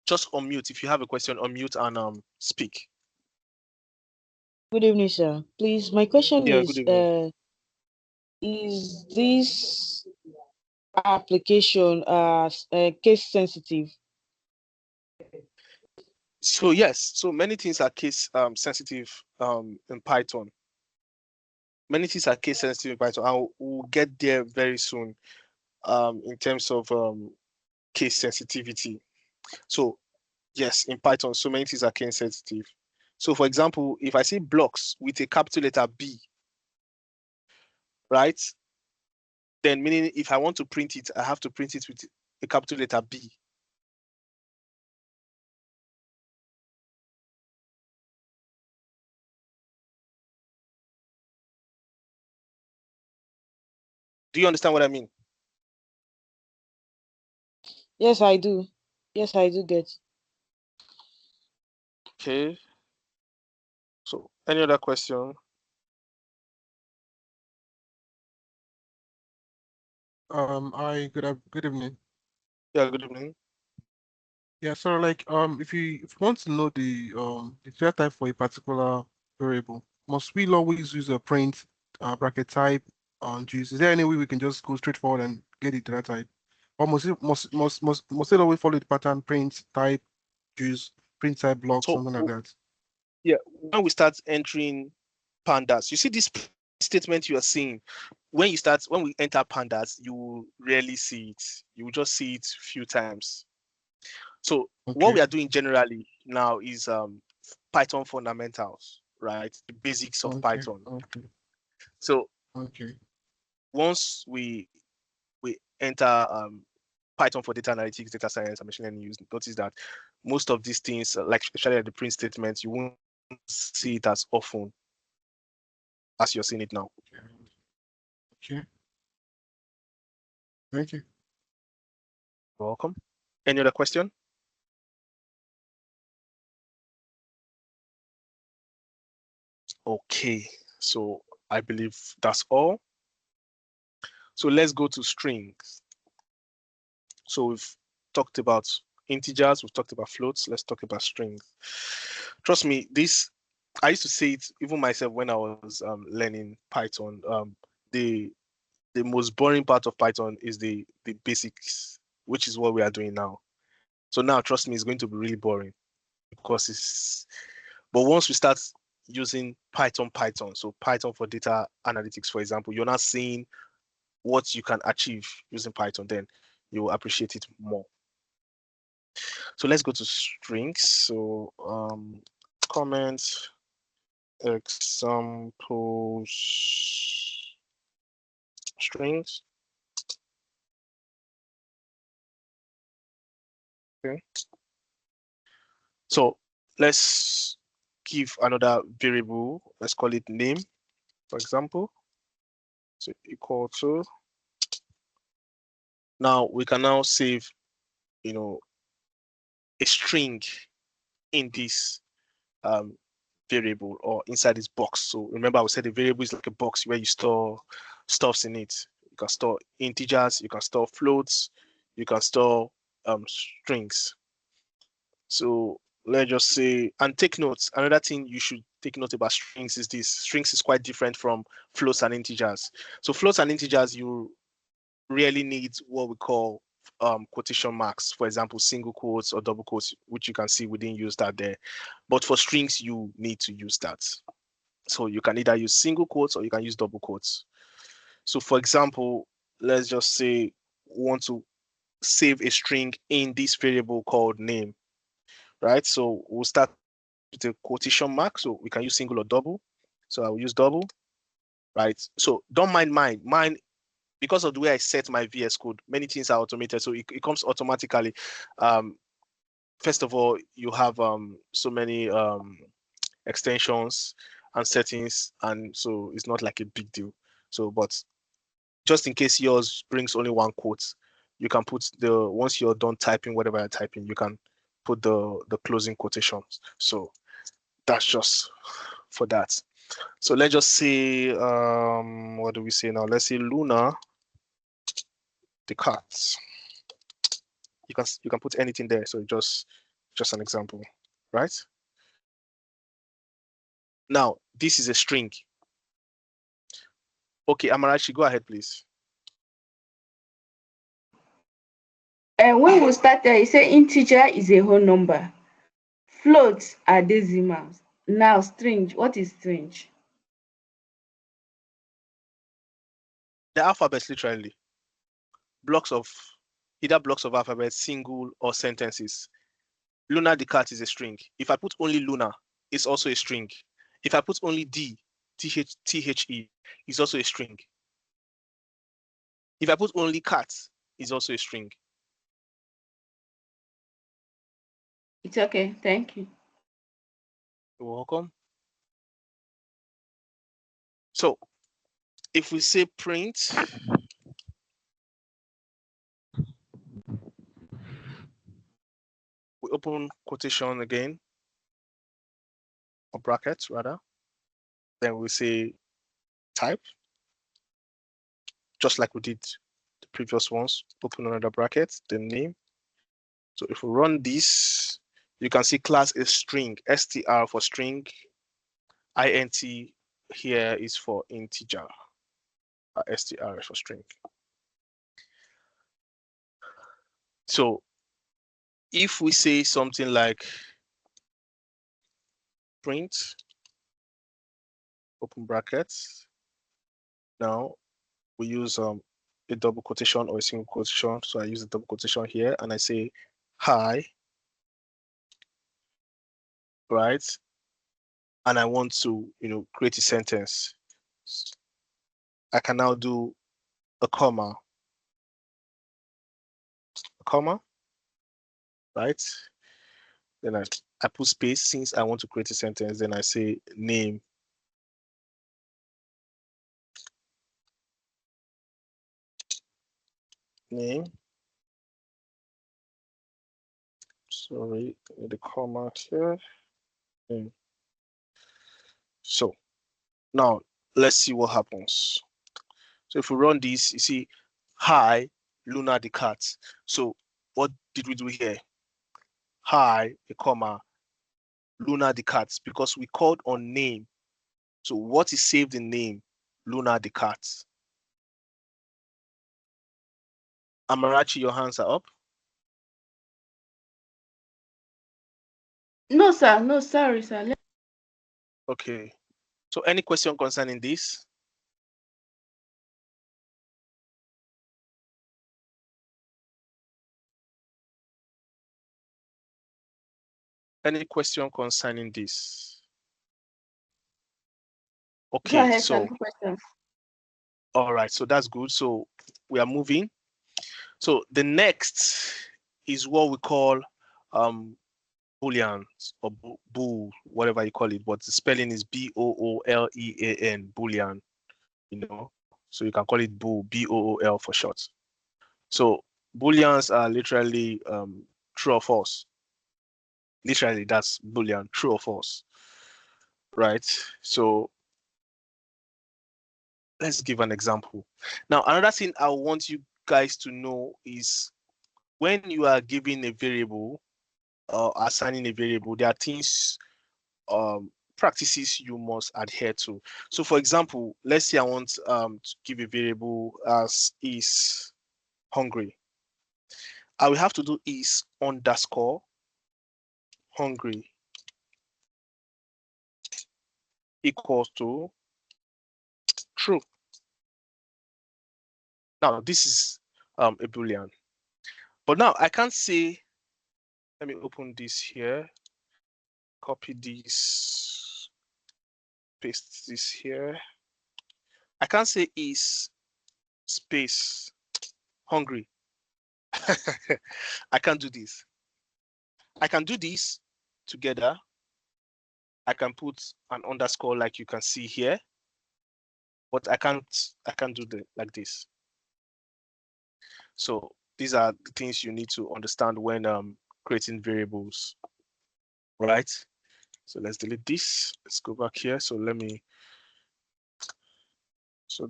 Just unmute. If you have a question, unmute and speak. Good evening, sir. Please, my question Yeah, good evening. Is this application case sensitive? So yes, so many things are case sensitive in Python. Many things are case sensitive in Python. We'll get there very soon in terms of case sensitivity. So yes, in Python, so many things are case sensitive. So for example, if I say blocks with a capital letter B, right? Then meaning if I want to print it, I have to print it with a capital letter B. Do you understand what I mean? Yes, I do. Yes, I do get. Okay. So any other question? Hi, good evening. Yeah, good evening. Yeah, so like if you want to know the data type for a particular variable, must we always use a print bracket type on juice? Is there any way we can just go straight forward and get the data type? Or must it always follow the pattern print type juice, print type block, So something like that? yeah, when we start entering pandas, you see this statement you are seeing. When we enter pandas, you will rarely see it. You will just see it a few times. So what we are doing generally now is Python fundamentals, right? The basics of Python. Okay. So Okay. once we enter Python for data analytics, data science, and machine learning, you notice that most of these things, like especially the print statements, you won't see it as often as you're seeing it now. Okay. Thank you. You're welcome. Any other question? Okay, so I believe that's all. So let's go to strings. So we've talked about integers, we've talked about floats, let's talk about strings. Trust me, I used to say it even myself when I was learning Python. The most boring part of Python is the basics, which is what we are doing now. So now, trust me, it's going to be really boring because but once we start using Python, so Python for data analytics, for example, you're not seeing what you can achieve using Python, then you'll appreciate it more. So let's go to strings. So comments, examples, strings. Okay. So let's give another variable. Let's call it name, for example. So equal to. Now we can now save, a string in this variable or inside this box. So remember, I said the variable is like a box where you store stuffs in it. You can store integers, you can store floats, you can store strings. So let's just say, and take notes. Another thing you should take note about strings is this. Strings is quite different from floats and integers. So floats and integers, you really need what we call quotation marks, for example, single quotes or double quotes, which you can see we didn't use that there. But for strings, you need to use that. So you can either use single quotes or you can use double quotes. So for example, let's just say we want to save a string in this variable called name, right? So we'll start with a quotation mark. So we can use single or double. So I will use double, right? So don't mind mine. Mine because of the way I set my VS Code, many things are automated, so it comes automatically. First of all, you have so many extensions and settings, and so it's not like a big deal. So, but just in case yours brings only one quote, you can put once you're done typing whatever you're typing, you can put the closing quotations. So that's just for that. So let's just say, what do we say now? Let's say Luna Descartes. You can put anything there. So just an example, right? Now this is a string. Okay, Amarachi, go ahead, please. And when we started, you say integer is a whole number. Floats are decimals. Now string, what is string? The alphabet, literally. Either blocks of alphabet, single or sentences. Luna Descartes is a string. If I put only Luna, it's also a string. If I put only D, THE, it's also a string. If I put only cat, it's also a string. It's okay, thank you. You're welcome. So if we say print, we open quotation again, or brackets rather. Then we say type, just like we did the previous ones. Open another bracket, the name. So if we run this, you can see class is string, str for string, int here is for integer, str is for string. So if we say something like print, open brackets, now we use a double quotation or a single quotation. So I use a double quotation here and I say hi, right? And I want to, create a sentence. I can now do a comma, right? Then I put space since I want to create a sentence. Then I say name. Name. Sorry, the comma here. Name. So now let's see what happens. So if we run this, you see, hi, Luna Descartes. So what did we do here? Hi, a comma, Luna Descartes, because we called on name. So what is saved in name? Luna Descartes. Amarachi, your hands are up. No, sir. No, sorry, sir. Okay. So any question concerning this? Any question concerning this? Okay, Go ahead, so sir. Question. all right, so that's good. So we are moving. So the next is what we call booleans or bool, whatever you call it, but the spelling is B-O-O-L-E-A-N, boolean, so you can call it bool, B-O-O-L for short. So booleans are literally true or false. Literally, that's boolean, true or false, right? So let's give an example. Now, another thing I want you guys to know is when you are giving a variable or assigning a variable, there are things, practices you must adhere to. So for example, let's say I want to give a variable as is hungry. I will have to do is underscore hungry equals to true. Now this is a boolean, but now I can't say, let me open this here, copy this, paste this here. I can't say is space hungry. I can't do this. I can do this together. I can put an underscore like you can see here, but I can't do the like this. So these are the things you need to understand when creating variables, right? So let's delete this. Let's go back here. So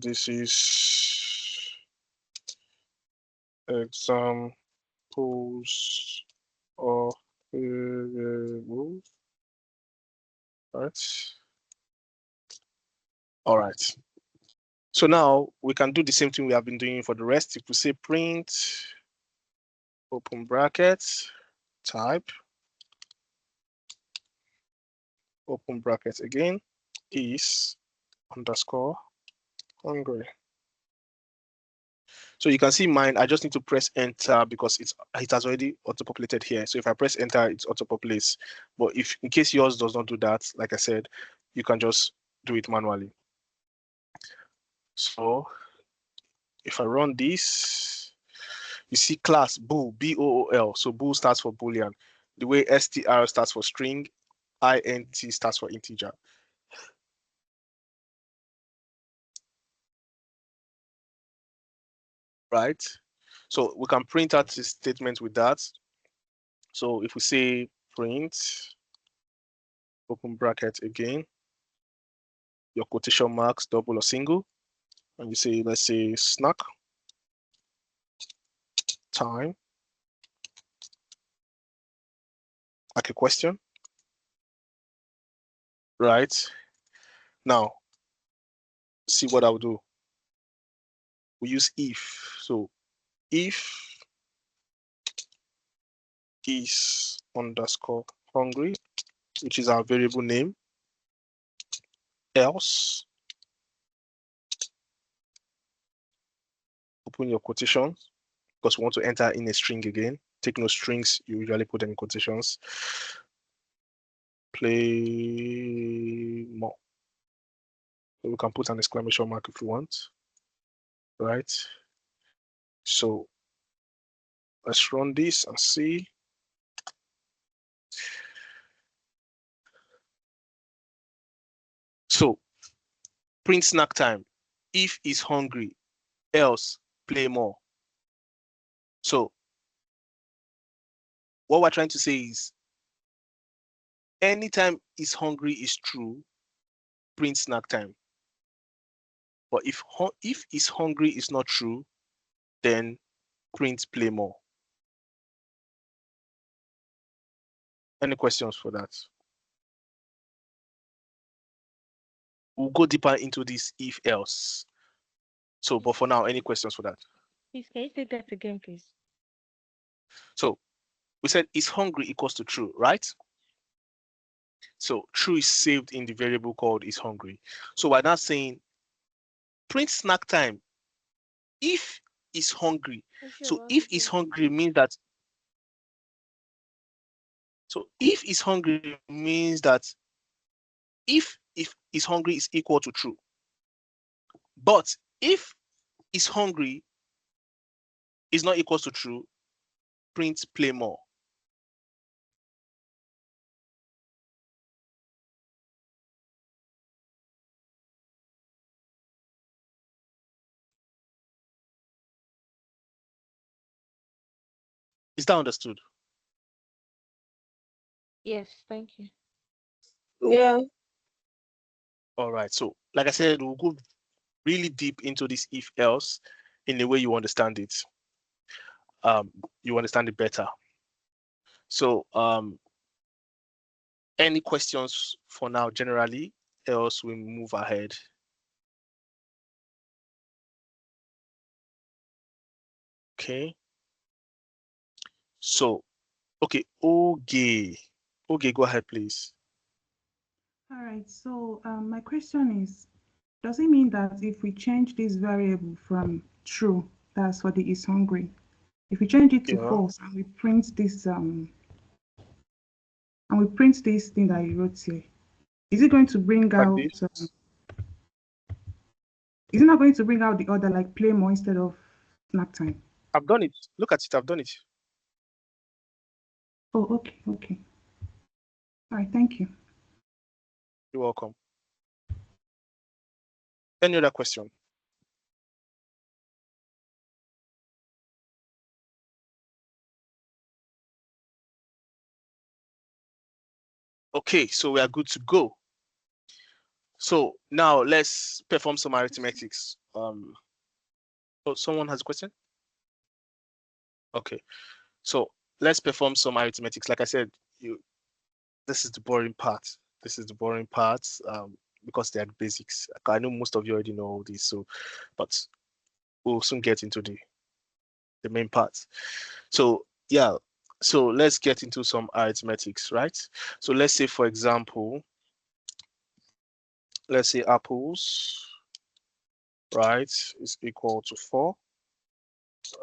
this is examples of variables, right? All right. So now we can do the same thing we have been doing for the rest. If we say print, open brackets, type, open brackets again, is underscore hungry. So you can see mine, I just need to press enter because it has already auto-populated here. So if I press enter, it auto-populates. But if in case yours does not do that, like I said, you can just do it manually. So if I run this, you see class bool, B-O-O-L. So bool starts for Boolean. The way str starts for string, int starts for integer. Right? So we can print out this statement with that. So if we say print, open bracket again, your quotation marks, double or single, and you say, let's say snack time, like a question, right? Now, see what I'll do. We use if. So if is underscore hungry, which is our variable name, else, open your quotations, because we want to enter in a string again. Take no strings, you usually put them in quotations. Play more. So we can put an exclamation mark if we want, right? So let's run this and see. So print snack time, if is hungry, else play more. So what we're trying to say is anytime is hungry is true, print snack time. But if is hungry is not true, then print play more. Any questions for that? We'll go deeper into this if else. So, but for now, any questions for that? Please, can you say that again, please? So we said is hungry equals to true, right? So true is saved in the variable called is hungry. So we're not saying print snack time if is hungry. So if is hungry means that. So if is hungry means that if is hungry is equal to true. But if is hungry is not equal to true, print play more. Is that understood? Yes, thank you. Yeah. All right. So like I said, we'll go really deep into this if else in the way you understand it. You understand it better. So any questions for now generally, else we move ahead. Okay. So, okay, okay, go ahead, please. All right, so my question is, does it mean that if we change this variable from true, that's for the is hungry, if we change it to false and we print this thing that you wrote here, is it going to bring out Is it not going to bring out the order like play more instead of snack time? I've done it. Look at it. I've done it. Oh, okay, okay. All right, thank you. You're welcome. Any other question? Okay, so we are good to go. So now let's perform some arithmetics. Oh, someone has a question? Okay, so let's perform some arithmetics. Like I said, this is the boring part. This is the boring part because they are the basics. I know most of you already know all this, so but we'll soon get into the main part. So yeah, so let's get into some arithmetics, right? So let's say, for example, let's say apples, right, is equal to 4,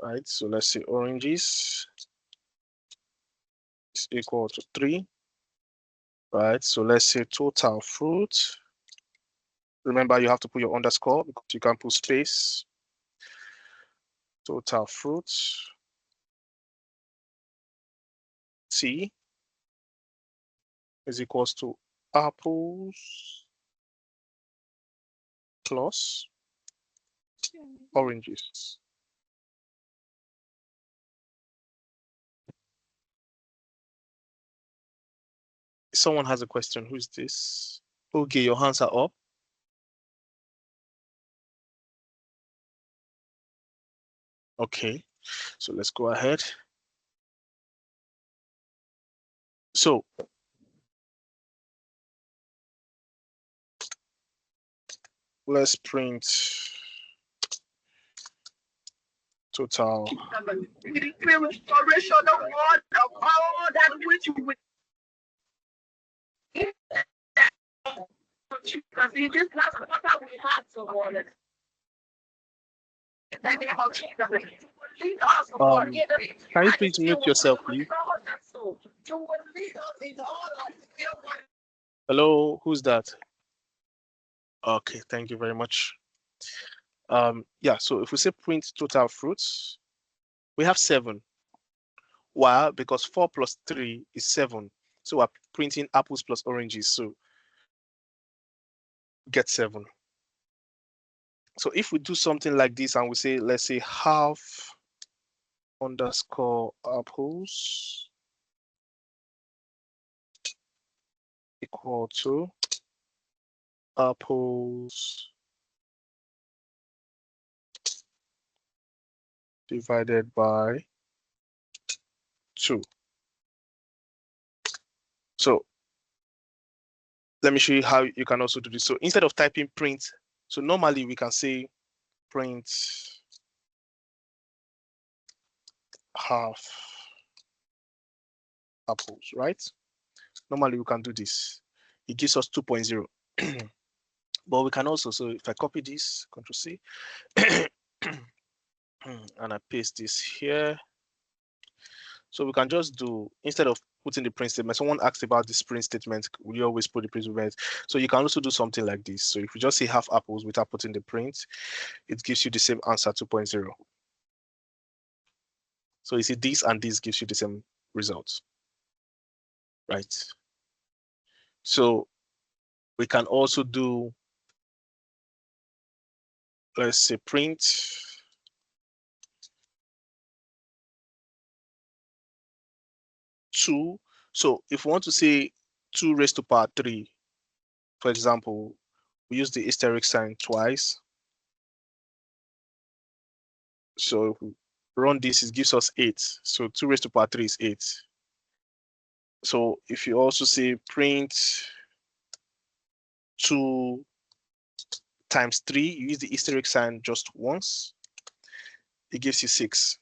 right? So let's say oranges is equal to 3, right? So let's say total fruit. Remember, you have to put your underscore because you can't put space. Total fruit T is equals to apples plus oranges. Someone has a question. Who's this? Okay, your hands are up. Okay, so let's go ahead. So let's print total. Can you please mute yourself, please? Hello, who's that? Okay, thank you very much. Yeah, so if we say print total fruits, we have 7. Why? Because 4 plus 3 is 7. So we're printing apples plus oranges, so get 7. So if we do something like this and we say, let's say half underscore apples equal to apples divided by 2. So let me show you how you can also do this. So instead of typing print, so normally we can say print half apples, right? Normally we can do this. It gives us 2.0. But we can also, so if I copy this, Control C, and I paste this here. So we can just do, instead of putting the print statement, someone asked about this print statement, will you always put the print statement? So you can also do something like this. So if you just say half apples without putting the print, it gives you the same answer, 2.0. So you see this and this gives you the same results, right? So we can also do, let's say print two. So if we want to say 2 raised to power 3, for example, we use the asterisk sign twice. So if we run this, it gives us 8. So 2 raised to power 3 is 8. So if you also say print 2 times 3, you use the asterisk sign just once, it gives you 6.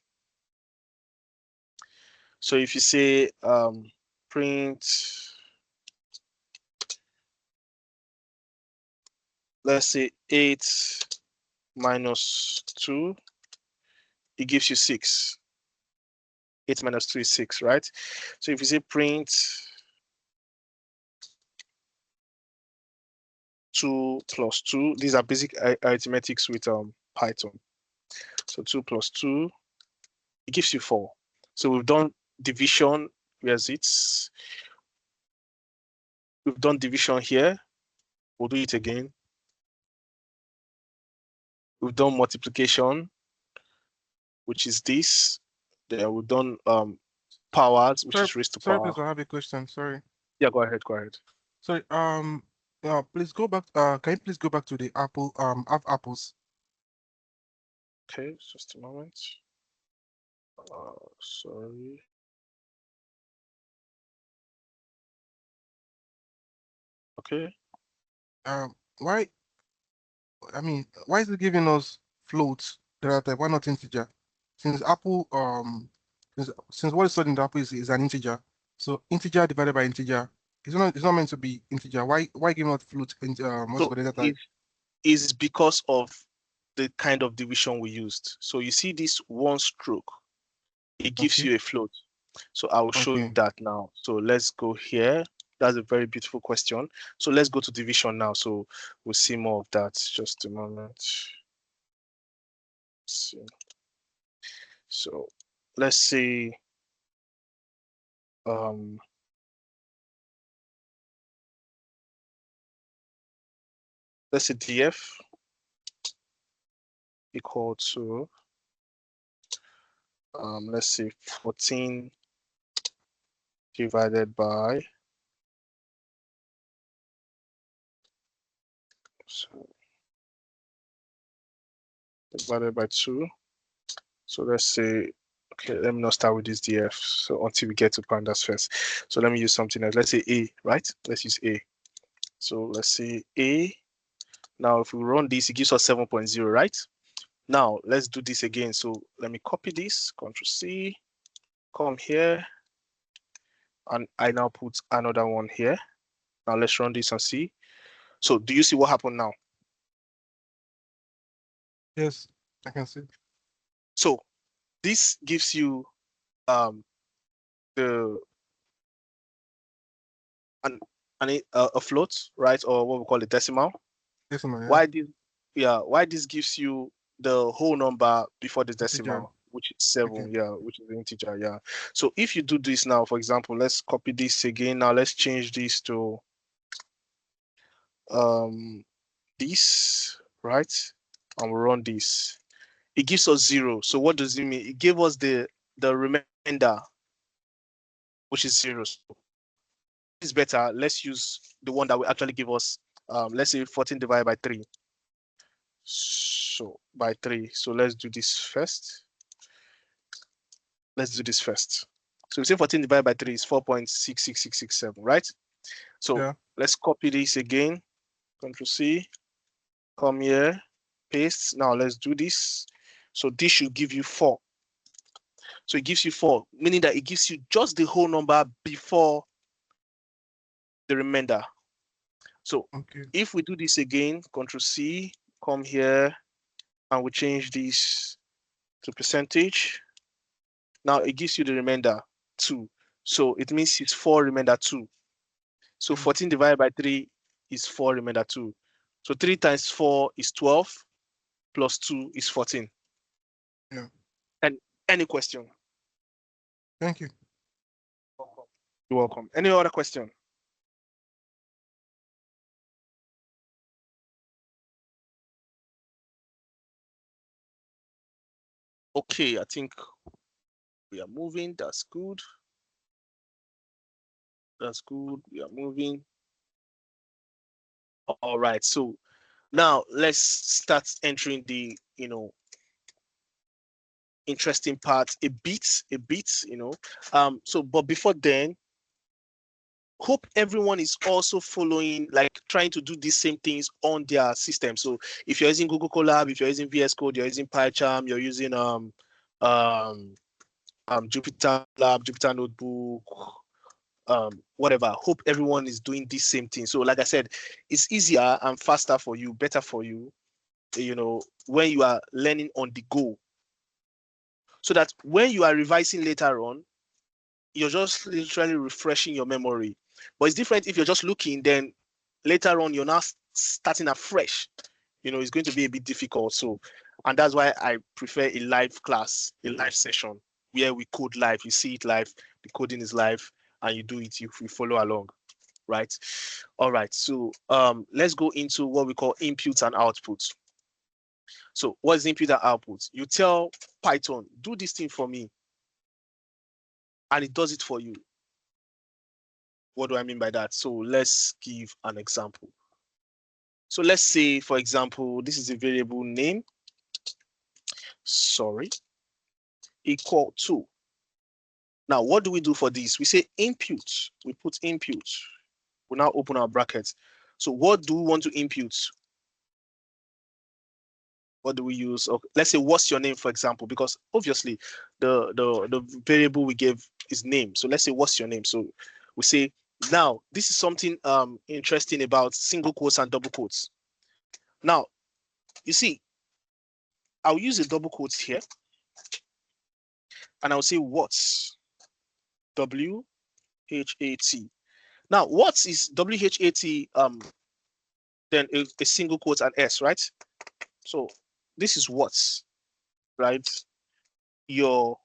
So if you say print, let's say 8 minus 2, it gives you 6. 8 minus 2 is 6, right? So if you say print 2 plus 2. These are basic arithmetics with Python. So 2 plus 2, it gives you 4. So we've done division. Where's it? We've done division here. We'll do it again. We've done multiplication, which is this. Then we've done powers, which is raised to Sorry, power. please, I have a question. Sorry. Yeah, go ahead. Go ahead. Sorry. Please go back. Can you please go back to the apple? Have apples. Okay, just a moment. Sorry. Okay. Why? I mean, why is it giving us floats data type? Why not integer? Since apple, since what is stored in the apple is an integer, so integer divided by integer, it's not meant to be integer. Why give us float in what's So called data type? it is because of the kind of division we used. So you see this one stroke, it gives you a float. So I will show you that now. So let's go here. That's a very beautiful question. So let's go to division now. So we'll see more of that. Just a moment. Let's see. So let's see. Let's say df equal to let's say 14 divided by divided by 2. So let's say, okay, let me not start with this df. So until we get to pandas first. So let me use something else. Let's say a, right? Let's use a. So let's say a. Now if we run this, it gives us 7.0, right? Now let's do this again. So let me copy this, Ctrl+C, come here, and I now put another one here. Now let's run this and see. So do you see what happened now? Yes, I can see. So this gives you a float, right? Or what we call a decimal. Decimal, yeah. Why this gives you the whole number before the decimal, which is 7, which is the integer, yeah. So if you do this now, for example, let's copy this again. Now let's change this to this, right? And we'll run this. It gives us 0. So what does it mean? It gave us the remainder, which is 0. So it's better. Let's use the one that will actually give us, let's say 14 divided by 3. So by 3. So let's do this first. So we say 14 divided by 3 is 4.66667, right? So let's copy this again. Ctrl+C, come here, paste. Now let's do this. So this should give you 4. So it gives you 4, meaning that it gives you just the whole number before the remainder. So if we do this again, Ctrl+C, come here, and we change this to percentage. Now it gives you the remainder 2. So it means it's 4 remainder 2. So 14 divided by 3 is 4 remainder 2. So 3 times 4 is 12, plus 2 is 14. Yeah. And any question? Thank you. You're welcome. Any other question? Okay, I think we are moving. That's good. That's good. We are moving. All right. So now let's start entering the, interesting part a bit, So, but before then, hope everyone is also following, like trying to do these same things on their system. So if you're using Google Colab, if you're using VS Code, you're using PyCharm, you're using Jupyter Lab, Jupyter Notebook, whatever. Hope everyone is doing this same thing. So like I said, it's easier and faster for you, better for you, when you are learning on the go. So that when you are revising later on, you're just literally refreshing your memory. But it's different if you're just looking, then later on you're not starting afresh, it's going to be a bit difficult. So, and that's why I prefer a live class, a live session where we code live. You see it live, the coding is live, and you do it. You follow along, right? All right. So let's go into what we call inputs and outputs. So what is input and output? You tell Python, do this thing for me, and it does it for you. What do I mean by that? So let's give an example. So let's say, for example, this is a variable name, equal to. Now, what do we do for this? We say input. We put input. We now open our brackets. So what do we want to input? What do we use? Okay, let's say, what's your name, for example, because obviously the variable we gave is name. So let's say, what's your name? So we say, now this is something interesting about single quotes and double quotes. Now, you see, I'll use a double quote here, and I'll say what's, W-H-A-T. Now, what is W-H-A-T? Then a single quote and S, right? So this is what's, right? Your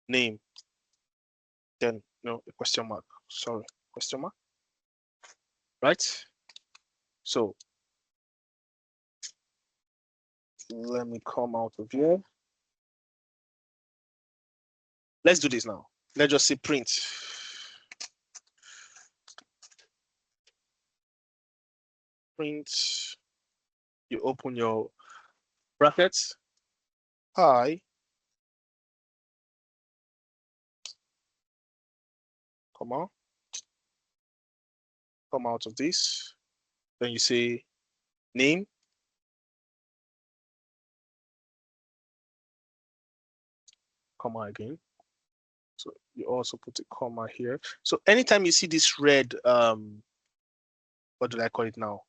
name. Then no, a question mark. Sorry, question mark. Right? So let me come out of here. Let's do this now. Let's just say print. Print. You open your brackets. Hi. Come on. Come out of this. Then you say name. Comma again. So you also put a comma here. So anytime you see this red, what do I call it now?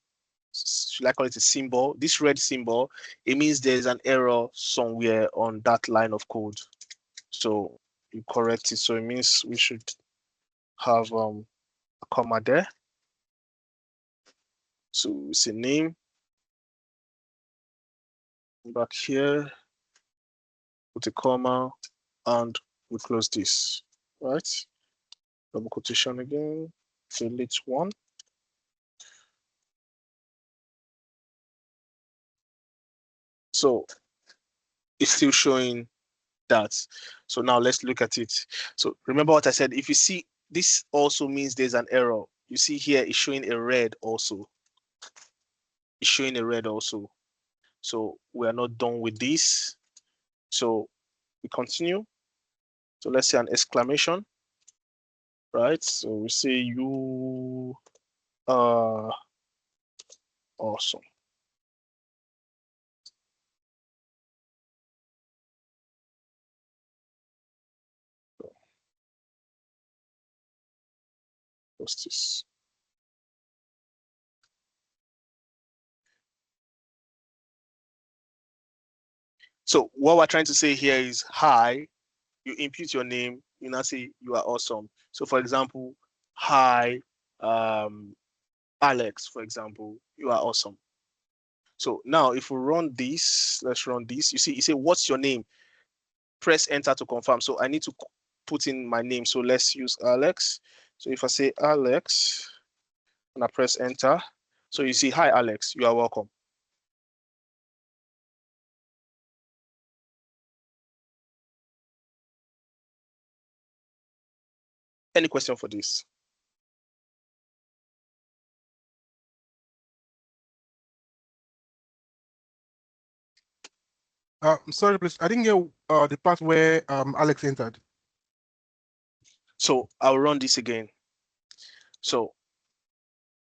Should I call it a symbol? This red symbol, it means there's an error somewhere on that line of code. So you correct it. So it means we should have a comma there. So it's a name. Back here, put a comma, and we close this, right? Double quotation again, delete one. So it's still showing that. So now let's look at it. So remember what I said, if you see, this also means there's an error. You see here, it's showing a red also. It's showing a red also. So we are not done with this. So we continue. So let's say an exclamation, right? So we say you are awesome. What's this? So what we're trying to say here is hi, you input your name, you now say you are awesome. So for example, hi, Alex, for example, you are awesome. So now if we run this, let's run this. You see, you say, what's your name? Press enter to confirm. So I need to put in my name. So let's use Alex. So if I say Alex, and I press enter. So you see, hi, Alex, you are welcome. Any question for this? Sorry, please. I didn't get the part where Alex entered. So I'll run this again. So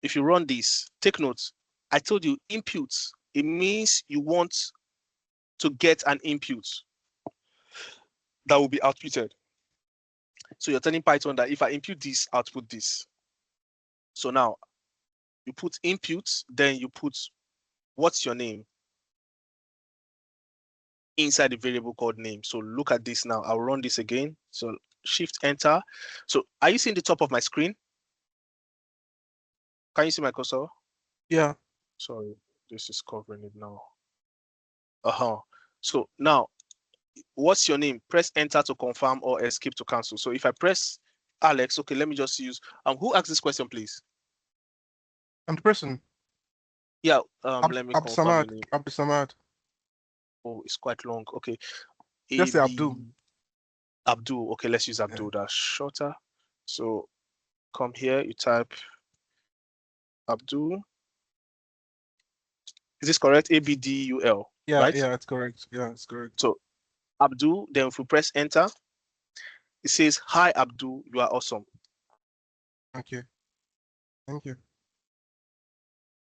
if you run this, take note. I told you inputs. It means you want to get an input that will be outputted. So you're telling Python that if I input this, output this. So now you put input, then you put what's your name inside the variable called name. So look at this now. I'll run this again. So shift enter. So are you seeing the top of my screen? Can you see my cursor? Yeah. Sorry, this is covering it now. So now, what's your name? Press enter to confirm or escape to cancel. So if I press Alex, okay, let me just use who asked this question, please? I'm the person. Yeah, let me confirm your name. Abdusamad. Oh, it's quite long. Okay. Just say Abdul. Abdul. Okay, let's use Abdul. That's shorter. So come here, you type Abdul. Is this correct? ABDUL. Yeah, right? yeah, it's correct. Yeah, it's correct. So Abdul, then if we press enter, it says, "Hi Abdul, you are awesome." Thank you. Thank you.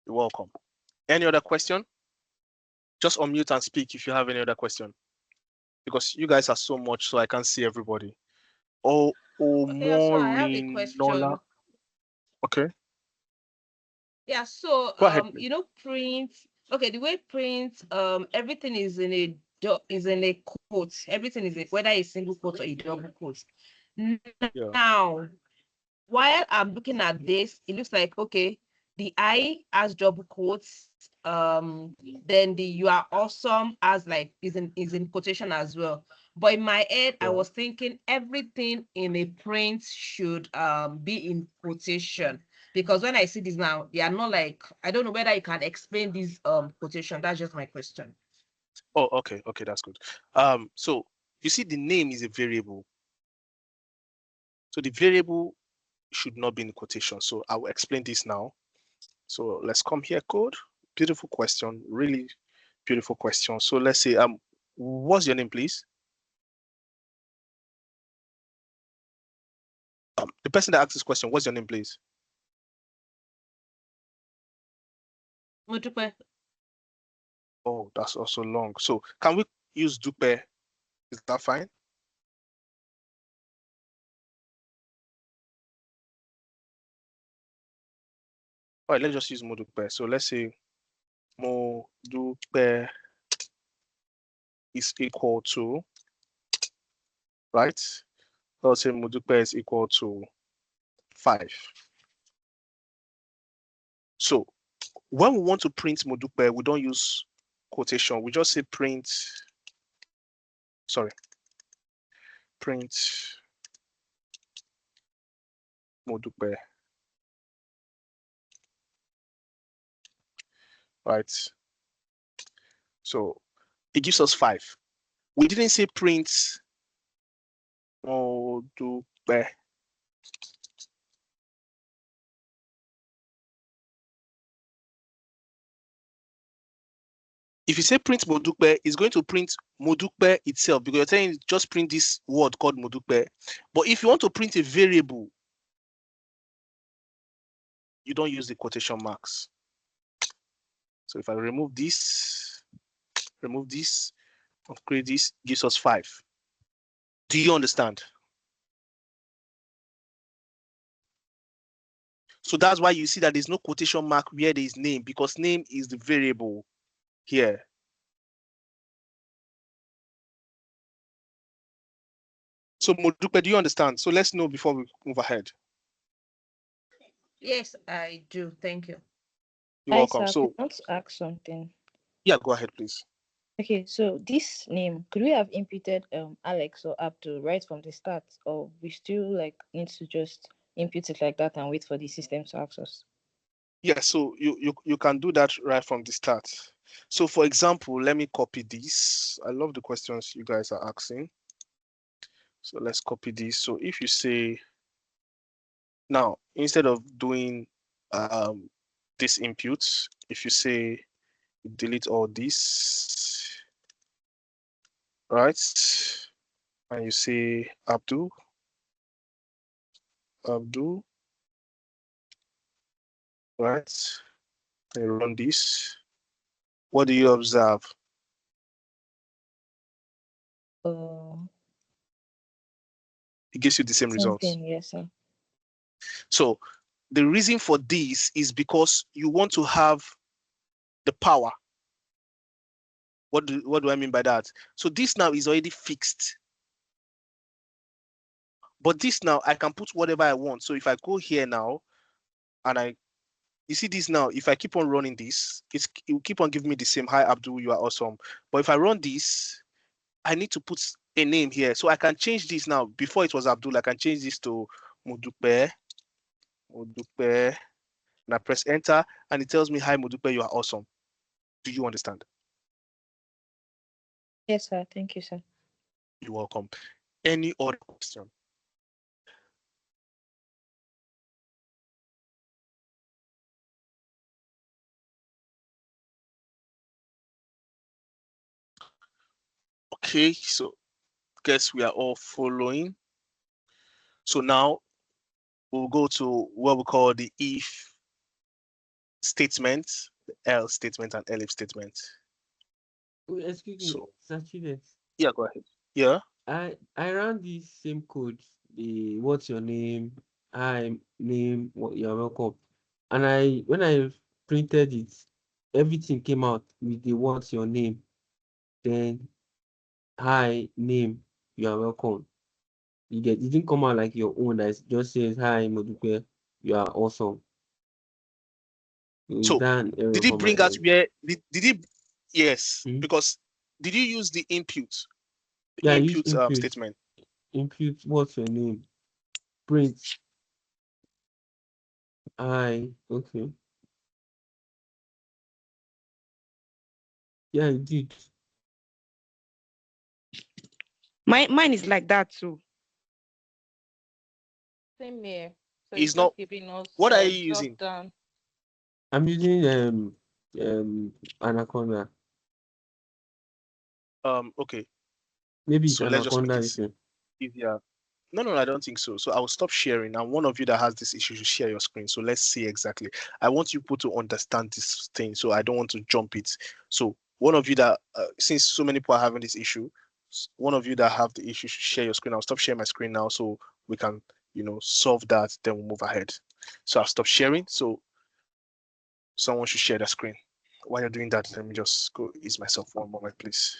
You're welcome. Any other question? Just unmute and speak if you have any other question. Because you guys are so much, so I can't see everybody. Oh, Yeah, so I have a question. Okay. Yeah, so Go ahead. you know, print. Okay, the way print, everything is in a quote. Everything is whether a single quote or a double quote. Now, while I'm looking at this, it looks like okay, the I has double quotes. Then the "you are awesome" as like is in quotation as well. But in my head, I was thinking everything in a print should be in quotation. Because when I see this now, they are not like, I don't know whether you can explain this quotation. That's just my question. Oh, okay, that's good. So you see the name is a variable. So the variable should not be in quotation. So I will explain this now. So let's come here, code. Beautiful question, really beautiful question. So let's say, what's your name, please? The person that asked this question, what's your name, please? Modupe. Oh, that's also long. So can we use Dupe? Is that fine? All right, let's just use Modupe. So let's say Modupe is equal to, right? Let's say Modupe is equal to 5. So when we want to print Modupe, we don't use quotation. We just say print Modupe, right? So it gives us 5. We didn't say print Modupe. If you say print Modupe, it's going to print Modupe itself because you're saying just print this word called Modupe. But if you want to print a variable, you don't use the quotation marks. So if I remove this, upgrade this, gives us 5. Do you understand? So that's why you see that there's no quotation mark where there is name, because name is the variable here. So Modupe, do you understand? So let's know before we move ahead. Yes, I do. Thank you. You're welcome. Sir, So I want to ask something. yeah, go ahead, please. Okay, so this name, could we have imputed Alex or Abdul right from the start, or we still like need to just input it like that and wait for the system to ask us? Yeah, so you can do that right from the start. So for example, let me copy this. I love the questions you guys are asking. So let's copy this. So if you say, now, instead of doing this input, if you say delete all this, right? And you say Abdul, right? And you run this. What do you observe? It gives you the same results. Yes, sir. So the reason for this is because you want to have the power. What do I mean by that? So this now is already fixed. But this now I can put whatever I want. So if I go here now and I You see this now, if I keep on running this, it will keep on giving me the same, hi Abdul, you are awesome. But if I run this, I need to put a name here. So I can change this now. Before it was Abdul, I can change this to Modupe, and I press enter, and it tells me, hi Modupe, you are awesome. Do you understand? Yes, sir. Thank you, sir. You're welcome. Any other question? Okay, so guess we are all following. So now we'll go to what we call the if statement, the else statement, and elif statement. Excuse me, Sir Chidez. Yeah, go ahead. Yeah. I ran this same code, the what's your name, hi name, what you're welcome. And when I printed it, everything came out with the what's your name, then hi name, you are welcome. It didn't come out like your own that just says hi Modupe, you are awesome. So did it bring out where did it? Yes, because did you use the input? Yeah, input statement. Input what's your name? Print. Okay. Yeah, it did. Mine is like that too. Same here. So It's not. Giving us, what are you using? Down. I'm using Anaconda. Okay. Maybe so it's let's just make Anaconda. it easier. No, I don't think so. So I will stop sharing. And one of you that has this issue should share your screen. So let's see exactly. I want you people to understand this thing. So I don't want to jump it. So one of you that, since so many people are having this issue, one of you that have the issue should share your screen. I'll stop sharing my screen now so we can, solve that. Then we'll move ahead. So I'll stop sharing. So someone should share their screen. While you're doing that, let me just go ease myself one moment, please.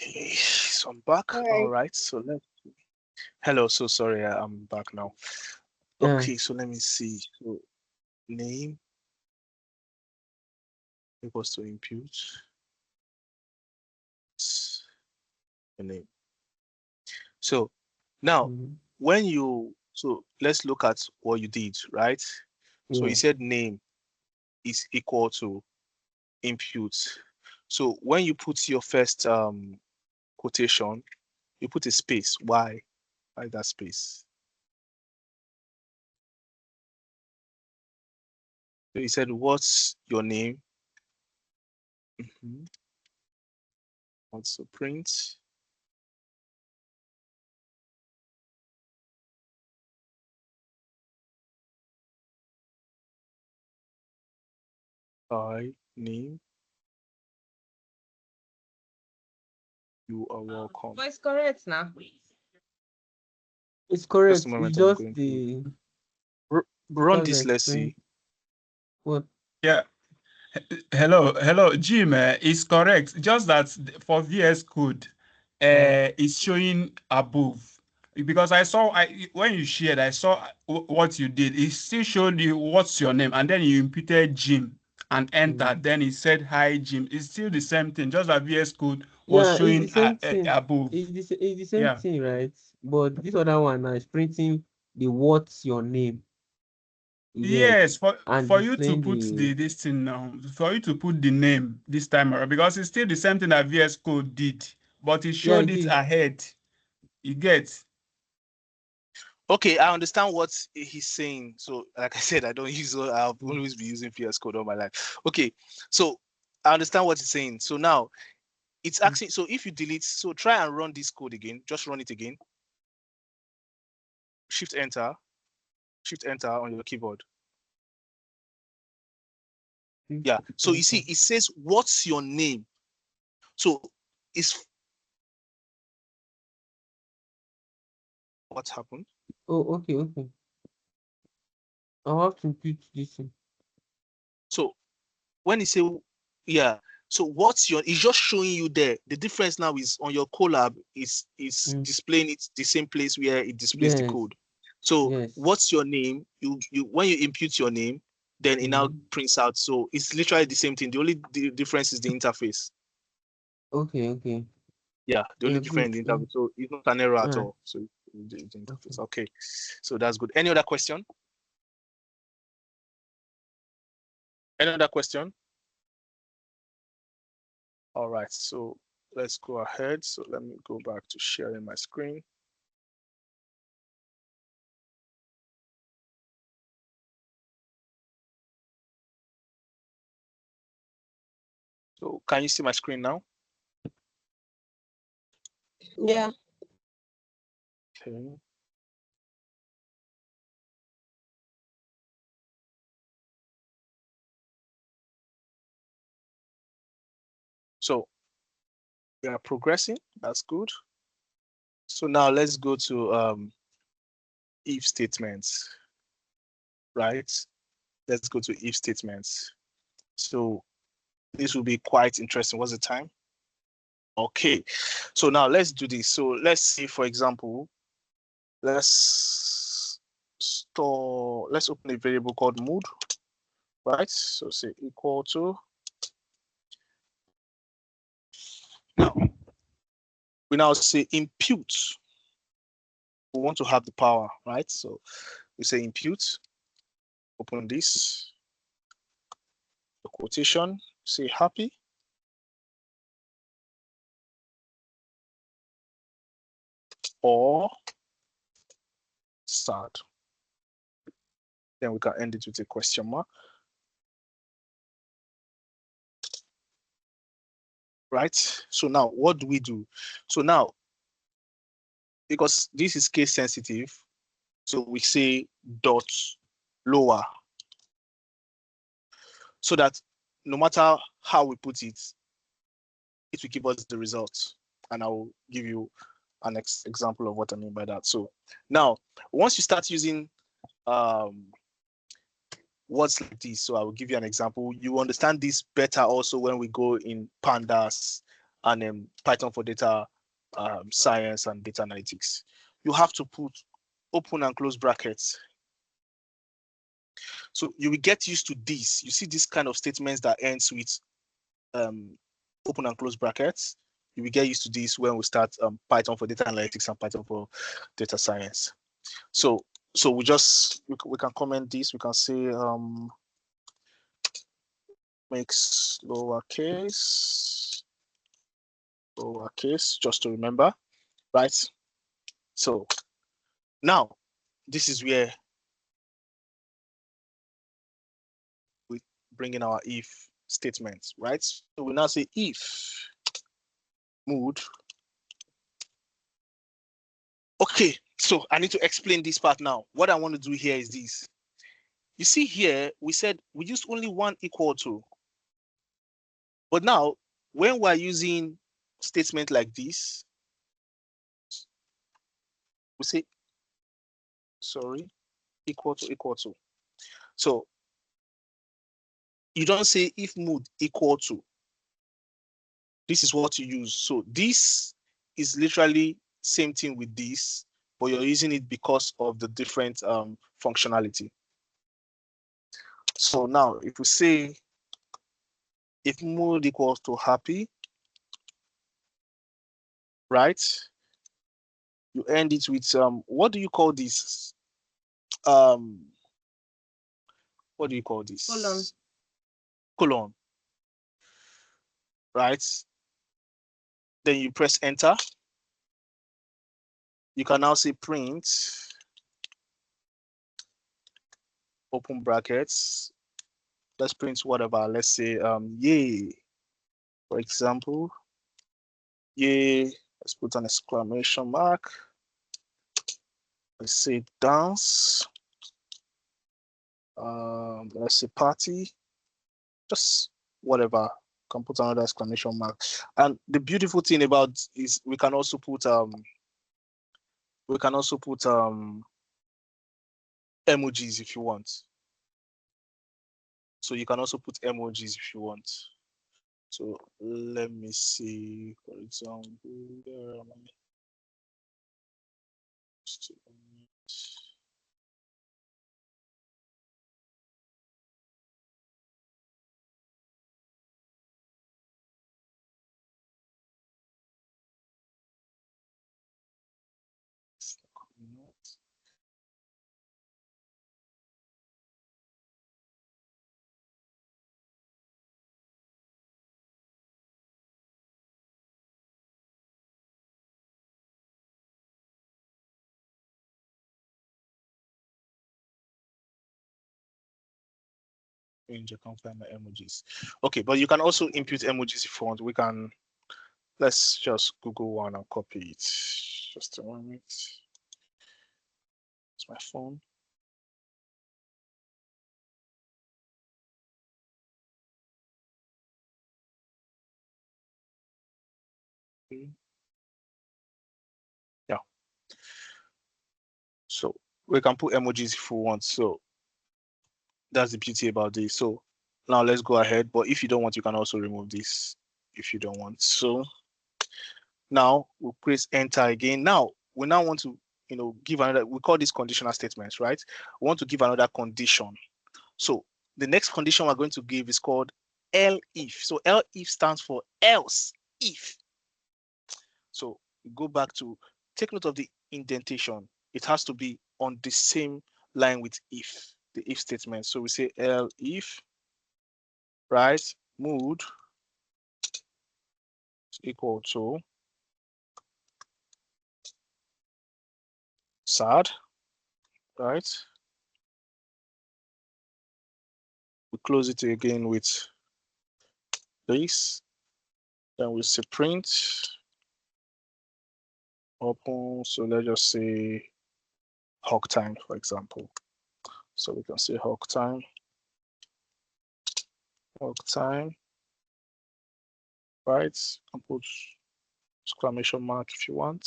So I'm back. All right. So hello. So sorry, I'm back now. Okay. So let me see. So name equals to impute the name. So now so let's look at what you did, right? So you said name is equal to impute. So when you put your first quotation, you put a space. Why that space? So you said, what's your name? Also print. Hi, name. You are welcome. But it's correct now. It's correct. Just a moment, It's I'm just going the run this. Let's see. What? Yeah. Hello, Jim. It's correct. Just that for VS Code, it's showing above. Because I saw, when you shared, I saw what you did. It still showed you what's your name, and then you imputed Jim and enter. Then it said hi, Jim. It's still the same thing. Just that VS Code was showing it's the same thing. above. It's the same thing, right? But this other one now is printing the what's your name. Yes, for you to put this thing now, for you to put the name this time around, because it's still the same thing that VS Code did, but it showed it ahead. You get? Okay, I understand what he's saying. So, like I said, I don't use. I'll always be using VS Code all my life. Okay, so I understand what he's saying. So now it's asking. So if you delete, so try and run this code again. Just run it again. Shift Enter on your keyboard. Yeah. So you see, it says, "What's your name?" So it's what happened. Oh, okay. I'll have to impute this thing. So when you say, yeah, so what's your, it's just showing you there. The difference now is on your Colab is displaying it the same place where it displays the code. So what's your name? You when you impute your name, then it now prints out. So it's literally the same thing. The only difference is the interface. Okay. Yeah, the only difference in the interface. So it's not an error at Alright. all. So the interface. Okay, so that's good. Any other question? Any other question? All right, so let's go ahead. So let me go back to sharing my screen. So can you see my screen now? Yeah. Okay. So we are progressing. That's good. So now let's go to if statements, right? Let's go to if statements. So this will be quite interesting. What's the time? Okay. So now let's do this. So let's see, for example, let's open a variable called mood, right? So say equal to. Now, we now say impute. We want to have the power, right? So we say impute, open this, the quotation, say happy. Or sad. Then we can end it with a question mark. Right? So now what do we do? So now, because this is case sensitive, so we say dot lower, so that no matter how we put it, it will give us the result. And I will give you an example of what I mean by that. So now, once you start using words like this, so I will give you an example. You understand this better also when we go in pandas and Python for data science and data analytics. You have to put open and close brackets. So you will get used to this. You see this kind of statements that ends with open and close brackets. You will get used to this when we start Python for data analytics and Python for data science. So we can comment this. We can say makes lowercase, just to remember, right? So now this is where we bring in our if statements, right? So we now say if mood. Okay, so I need to explain this part now. What I want to do here is this. You see here, we said we used only one equal to. But now, when we're using statement like this, we say, sorry, equal to. So you don't say if mood equal to. This is what you use. So this is literally same thing with this, but you're using it because of the different functionality. So now if we say if mood equals to happy, right? You end it with what do you call this? What do you call this? Colon. Right? Then you press enter. You can now say print, open brackets. Let's print whatever. Let's say yay, for example. Yay. Let's put an exclamation mark. Let's say dance. Let's say party. Just whatever. Can put another exclamation mark. And the beautiful thing about is we can also put emojis if you want. So you can also put emojis if you want. So let me see, for example, where am I? I can't find my emojis. Okay, but you can also input emojis if you want. We can, let's just Google one and copy it. Just a moment. It's my phone. Okay. Yeah. So we can put emojis if we want. So that's the beauty about this. So now let's go ahead. But if you don't want, you can also remove this if you don't want. So now we'll press enter again. Now we now want to, give another, we call this conditional statements, right? We want to give another condition. So the next condition we're going to give is called elif. So elif stands for else if. So we go back to, take note of the indentation. It has to be on the same line with if, the if statement. So we say elif, right, mood is equal to sad, right? We close it again with this. Then we say print, open. So let's just say hog time, for example. So we can say hog time, right? And put exclamation mark if you want.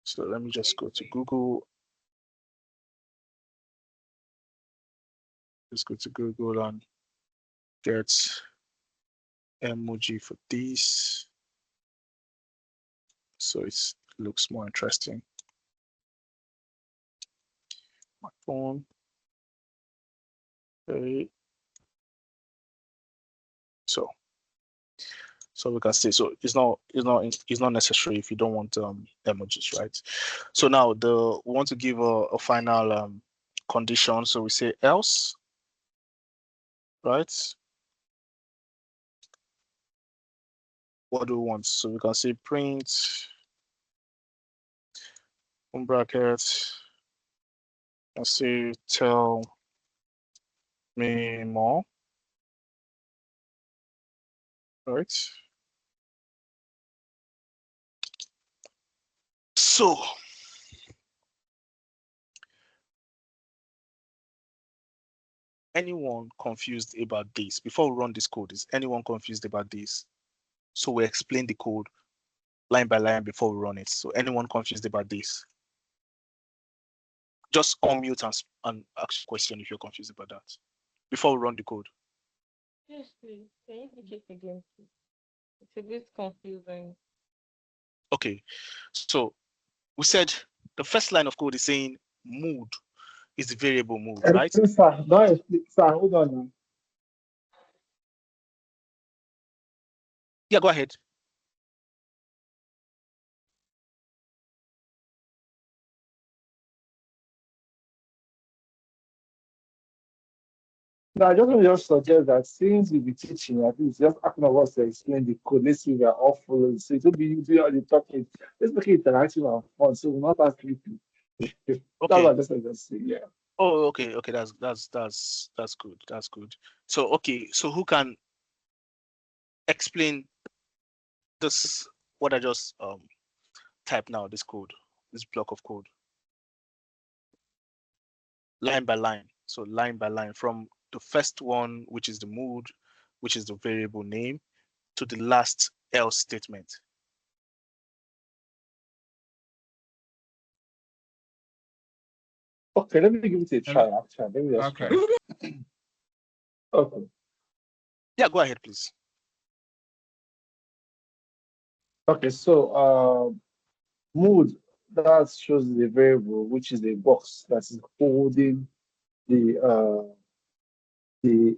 So let me just go to Google. Let's go to Google and get emoji for this. So it looks more interesting. My phone. Okay. So we can see. So it's not necessary if you don't want emojis, right? So now we want to give a final condition. So we say else, right? What do we want? So we can say print, brackets, and say tell me more, right? So anyone confused about this? Before we run this code, is anyone confused about this? So we explain the code line by line before we run it. So anyone confused about this? Just unmute and ask a question if you're confused about that before we run the code. Yes, please. Can you take it again, please? It's a bit confusing. Okay, so we said the first line of code is saying mood is the variable mood, right? Sir, no, sir, hold on now. Yeah, go ahead. No, I just want to just suggest that since we'll be teaching, at least just asking of us to explain the code. Let's see if we are all following. So it will be you do all the talking. Let's make it interactive and fun. So we're not as sleepy. That's what Okay. I just want to say. Yeah. Oh, okay. That's good. That's good. So okay. So who can explain this? What I just type now? This code, this block of code, line by line. So line by line from the first one, which is the mood, which is the variable name, to the last else statement. Okay, let me give it a try. Actually, let me just try. Okay. Yeah, go ahead, please. Okay, so mood that shows the variable, which is a box that is holding the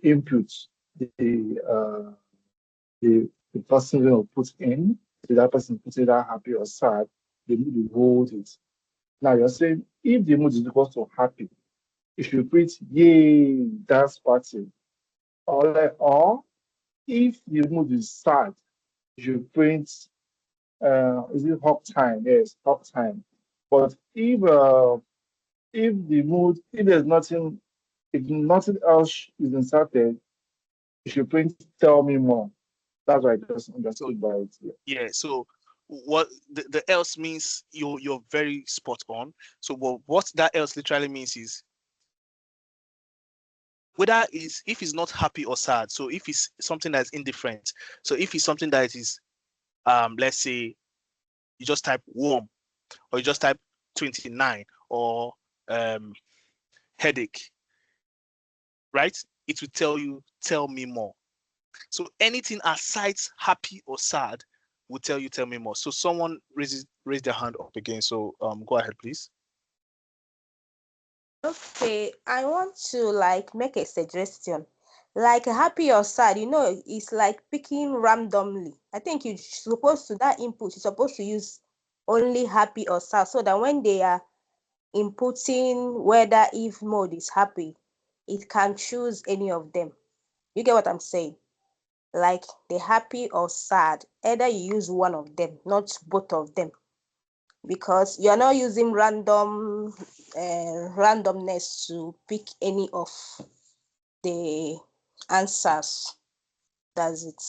input, the person will put in. So that person puts either happy or sad. The mood will hold it. Now you're saying if the mood is equal to happy, if you print yay dance party, or if the mood is sad, you print is it hop time? Yes, hop time. But if the mood, if there's nothing, if nothing else is inserted, you should print tell me more. That's what I just understood by it. Yeah. So what the else means, you're very spot on. So what that else literally means is whether if it's not happy or sad. So if it's something that's indifferent. So if it's something that is let's say you just type warm, or you just type 29, or headache, right? It will tell you tell me more. So anything aside happy or sad will tell you tell me more. So someone raised their hand up again. So go ahead, please. Okay, I want to like make a suggestion. Like happy or sad, it's like picking randomly. I think you're supposed to that input, you're supposed to use only happy or sad so that when they are inputting whether if mode is happy, it can choose any of them. You get what I'm saying? Like the happy or sad, either you use one of them, not both of them, because you're not using randomness to pick any of the answers. That's it.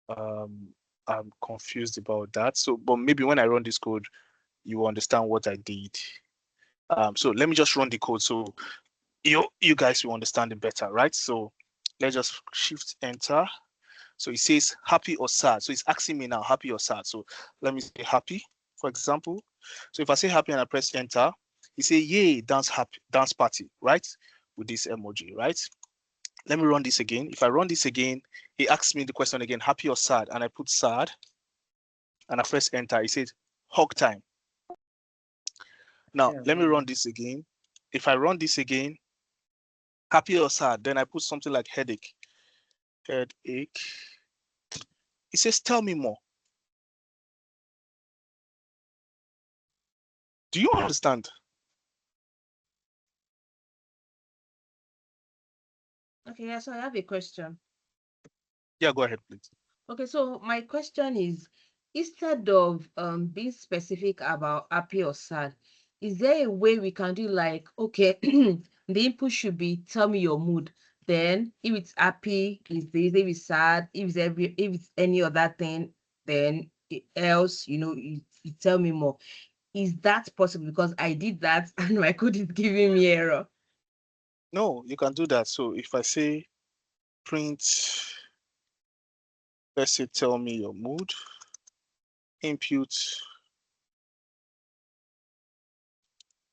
I'm confused about that. So, but maybe when I run this code, you will understand what I did. So let me just run the code so you guys will understand it better, right? So let's just shift enter. So it says happy or sad. So it's asking me now happy or sad. So let me say happy, for example. So if I say happy and I press enter, it say yay, dance party, right? With this emoji, right? Let me run this again. If I run this again, he asks me the question again, happy or sad? And I put sad and I press enter. It says hug time. Now, let me run this again. If I run this again, happy or sad, then I put something like headache. Headache. It says, tell me more. Do you understand? Okay, yeah, so I have a question. Yeah, go ahead, please. Okay, so my question is, instead of being specific about happy or sad, is there a way we can do like, okay, the input should be tell me your mood. Then if it's happy, is this, if it's sad, if it's any other thing, then else, you tell me more. Is that possible? Because I did that and my code is giving me error. No, you can do that. So if I say print, let's say tell me your mood, input,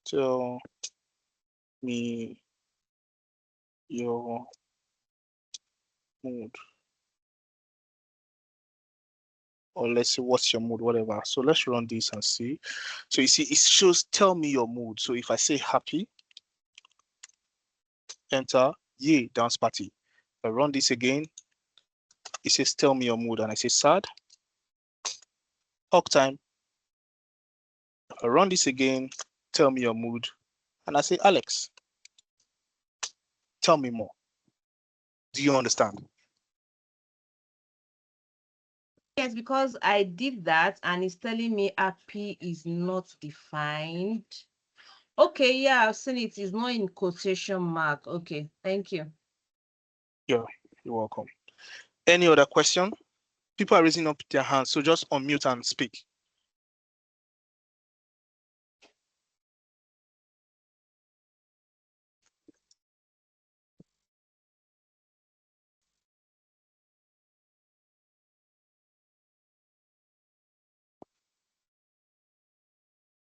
tell me your mood. Or let's say what's your mood, whatever. So let's run this and see. So you see, it shows tell me your mood. So if I say happy, enter, yay, dance party. If I run this again, it says tell me your mood, and I say sad, hug time. If I run this again, tell me your mood, and I say Alex. Tell me more. Do you understand? Yes, because I did that and it's telling me happy is not defined. Okay, yeah, I've seen it. It's not in quotation mark. Okay, thank you. Yeah, you're welcome. Any other question? People are raising up their hands, so just unmute and speak.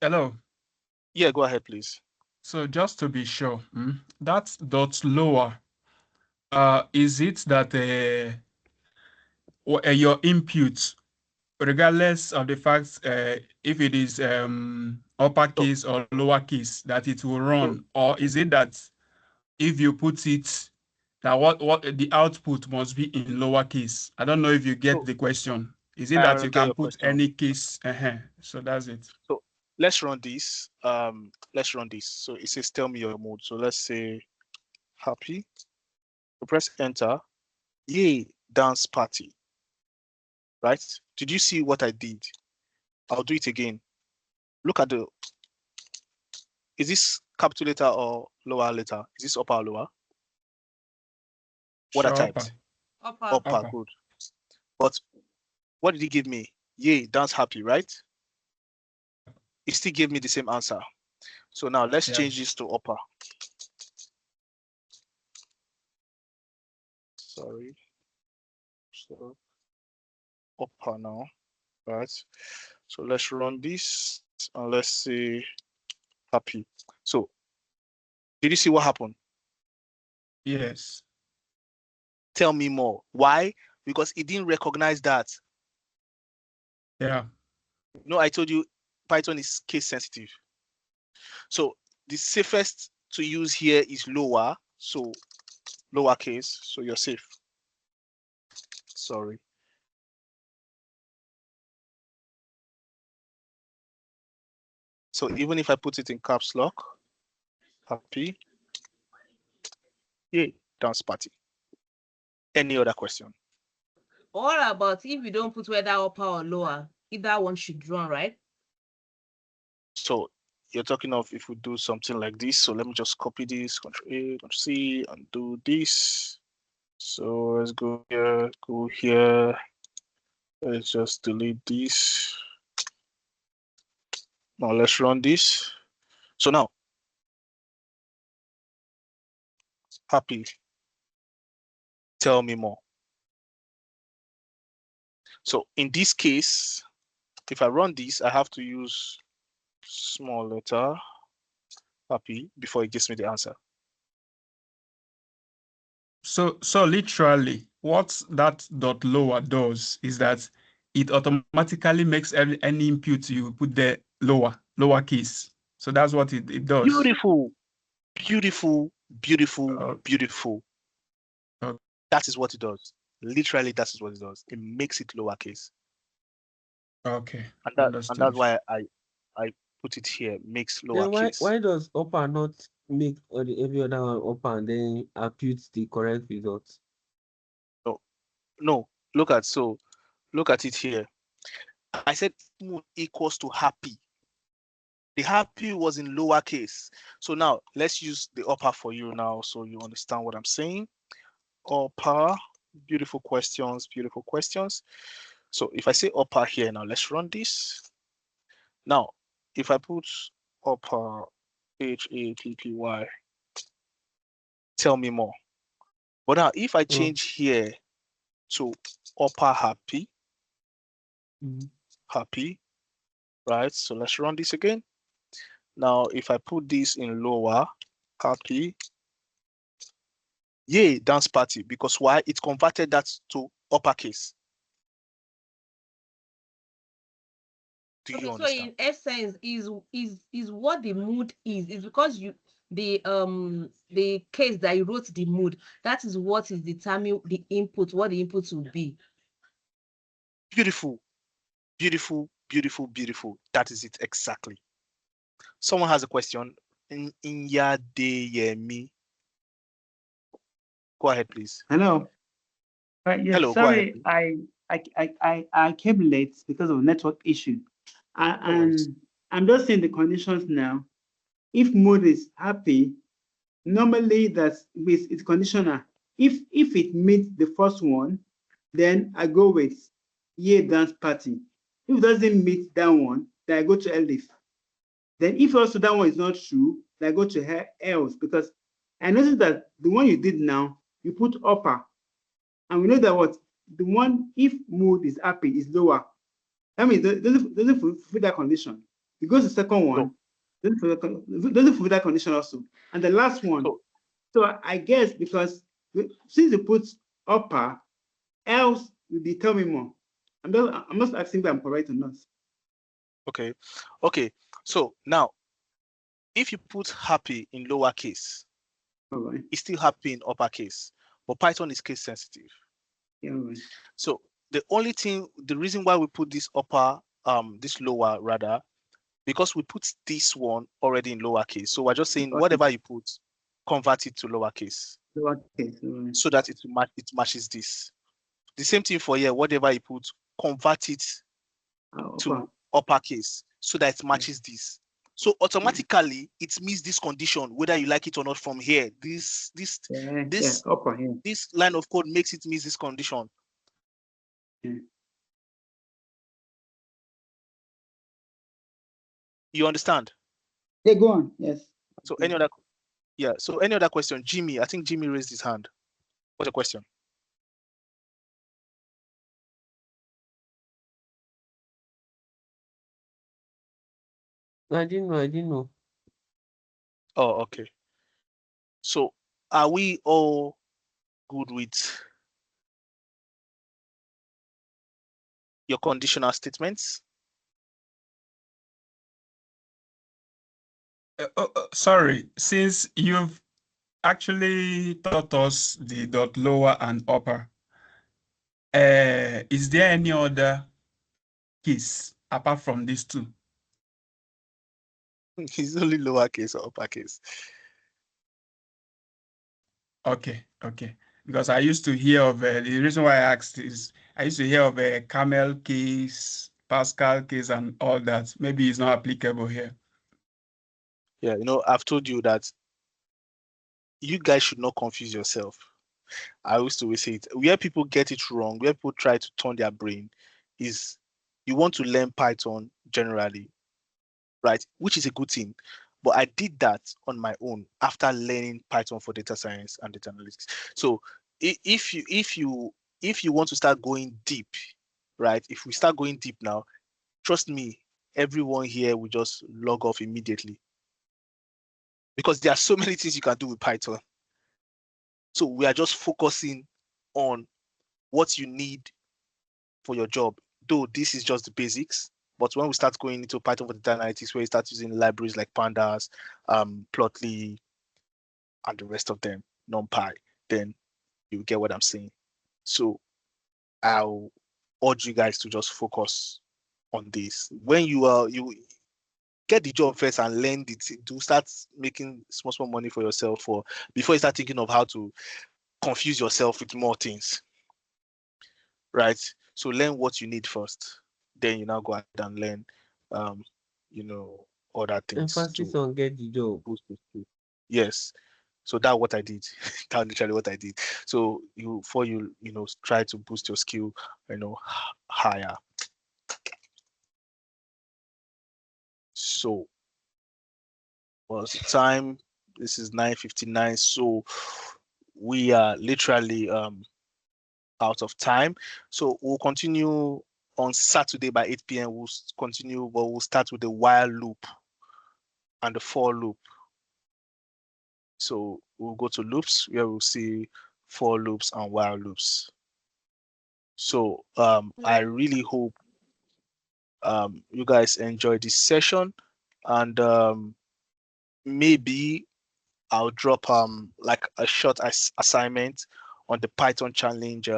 Hello. Yeah, go ahead, please. So just to be sure, that dot lower, is it that your input, regardless of the fact if it is uppercase or lowercase, that it will run, or is it that if you put it, that what the output must be in lowercase? I don't know if you get the question. Is it that you get can your put question. any case? So that's it. So let's run this. Let's run this. So it says tell me your mood. So let's say happy. So press enter. Yay, dance party. Right? Did you see what I did? I'll do it again. Look at is this capital letter or lower letter? Is this upper or lower? What I typed? Upper, good. But what did he give me? Yay, dance happy, right? It still gave me the same answer. So now let's change this to upper. Sorry. So upper now, right? So let's run this and let's say happy. So did you see what happened? Yes. Tell me more. Why? Because it didn't recognize that. Yeah. No, I told you Python is case sensitive. So the safest to use here is lower. So lowercase. So you're safe. Sorry. So even if I put it in caps lock, happy. Yay, dance party. Any other question? What about if you don't put whether upper or lower? Either one should run, right? So you're talking of if we do something like this. So let me just copy this, Ctrl A, Ctrl C, and do this. So let's go here, go here. Let's just delete this. Now let's run this. So now, happy. Tell me more. So in this case, if I run this, I have to use small letter happy before it gives me the answer. So literally, what that dot lower does is that it automatically makes any input you put there lowercase. So that's what it does. Beautiful, beautiful, beautiful, beautiful. That is what it does. Literally, that is what it does. It makes it lowercase. Okay. And that's why I put it here. Makes lowercase. Why does upper not make every other one upper and then impute the correct result? No. Look at it here. I said mood equals to happy. The happy was in lowercase. So now let's use the upper for you now so you understand what I'm saying. Upper, beautiful questions, beautiful questions. So if I say upper here now, let's run this. Now, if I put upper HAPPY, tell me more. But now if I change here to upper happy, happy, right? So let's run this again. Now, if I put this in lower, happy, yay, dance party, because why? It converted that to uppercase. Do you understand? So in essence, is what the mood is because the case that you wrote the mood, that is what is determining the input, what the input will be. Beautiful, beautiful, beautiful, beautiful. That is it exactly. Someone has a question. Inyadeyemi. Go ahead, please. Hello. Yes, Hello, go ahead. sorry, I came late because of network issue. And I'm just seeing the conditions now. If mood is happy, normally it's conditional. If it meets the first one, then I go with yeah dance party. If it doesn't meet that one, then I go to Elif. Then if also that one is not true, then I go to else, because I noticed that the one you did now, you put upper. And we know that what the one, if mood is happy, is lower. That means it doesn't fulfill that condition. It goes to second one, doesn't fulfill that condition also. And the last one. So I guess because since you put upper, else will be tell me more. I'm just asking if I'm correct or not. Okay. Okay. So now, if you put happy in lowercase, it's still happy in uppercase, but Python is case sensitive. Yeah. So the reason why we put this this lower rather, because we put this one already in lowercase. So we're just saying whatever you put, convert it to lowercase. Lowercase. So that it matches this. The same thing for here, whatever you put, convert it to uppercase so that it matches this. So automatically it meets this condition, whether you like it or not from here. This line of code makes it meet this condition. You understand? Yeah, go on. Yes. So any other question? Jimmy, I think Jimmy raised his hand. What's the question? I didn't know. Oh, okay. So are we all good with your conditional statements? Sorry, since you've actually taught us the dot lower and upper, is there any other case apart from these two? It's only lowercase or uppercase. Okay. Because I used to hear of the reason why I asked is I used to hear of a Camel case, Pascal case, and all that. Maybe it's not applicable here. Yeah, I've told you that you guys should not confuse yourself. I used to always say it. Where people get it wrong, where people try to turn their brain, is you want to learn Python generally, right? Which is a good thing. But I did that on my own after learning Python for data science and data analytics. So if you want to start going deep, right? If we start going deep now, trust me, everyone here will just log off immediately. Because there are so many things you can do with Python. So we are just focusing on what you need for your job. Though this is just the basics, but when we start going into Python for data analytics, where you start using libraries like Pandas, Plotly, and the rest of them, NumPy, then you get what I'm saying. So I'll urge you guys to just focus on this. When you get the job first and learn it, to start making small money for yourself before you start thinking of how to confuse yourself with more things. Right? So learn what you need first. Then you now go ahead and learn other things. Emphasis on get the job. Yes. So that's what I did. That's literally what I did. So you try to boost your skill, higher. So what's the time? This is 9:59. So we are literally out of time. So we'll continue on Saturday by 8 p.m. We'll continue, but we'll start with the while loop and the for loop. So we'll go to loops where we'll see for loops and while loops. So I really hope you guys enjoy this session, and maybe I'll drop like a short assignment on the Python challenge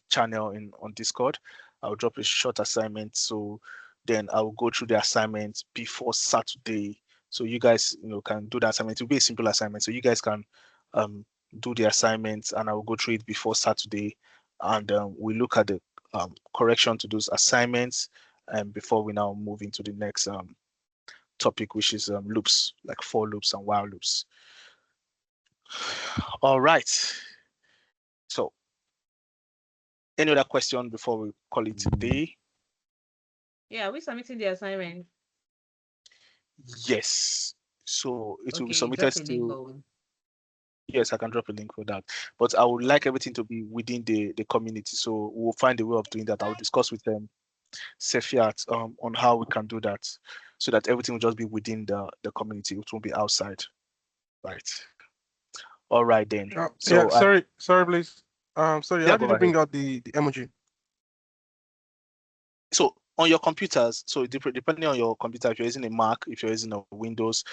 channel on Discord. I'll drop a short assignment, so then I'll go through the assignment before Saturday, so you guys can do that assignment. It will be a simple assignment, so you guys can do the assignments, and I will go through it before Saturday, and we look at the correction to those assignments, and before we now move into the next topic, which is loops, like for loops and while loops. All right. So, any other question before we call it a day? Yeah, we're submitting the assignment. Yes. So it will be Okay, submitted drop a link to. over. Yes, I can drop a link for that. But I would like everything to be within the community. So we'll find a way of doing that. I'll discuss with them, Cefiat, on how we can do that, so that everything will just be within the community. It won't be outside. Right. All right then. So yeah, sorry, please. Sorry, yeah, how go did you bring ahead. out the emoji? So on your computers, so depending on your computer, if you're using a Mac, if you're using a Windows,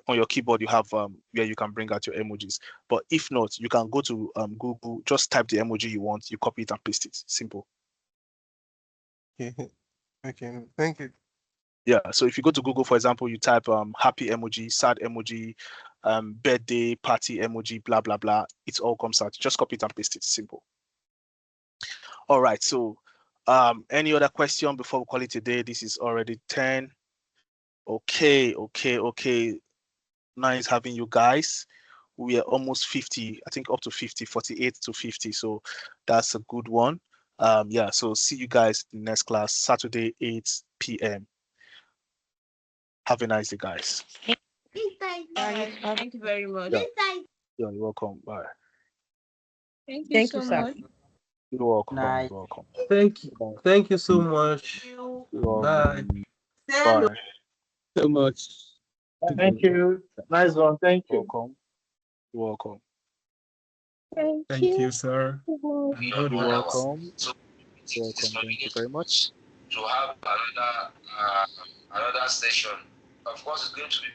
on your keyboard you have where you can bring out your emojis. But if not, you can go to Google, just type the emoji you want, you copy it and paste it. Simple. Okay, okay, thank you. Yeah, so if you go to Google, for example, you type happy emoji, sad emoji, birthday, party emoji, blah, blah, blah. It all comes out. Just copy it and paste it. Simple. All right, so any other question before we call it a day? This is already 10. Okay. Nice having you guys. We are almost 50, I think up to 50, 48 to 50. So that's a good one. Yeah, so see you guys in the next class, Saturday, 8 p.m. Have a nice day, guys. Thank you very much. Yeah, you're welcome. Bye. Thank you Thank so you, sir. much. You're welcome. Night. You're welcome. Thank you. Bye. Thank you so much. You're Bye. welcome. Bye. So much. Thank you. Nice one. Thank you. Welcome. You're welcome. Thank you, sir. You're welcome. You're welcome. Thank you very much. To have another session. Of course, it's going to be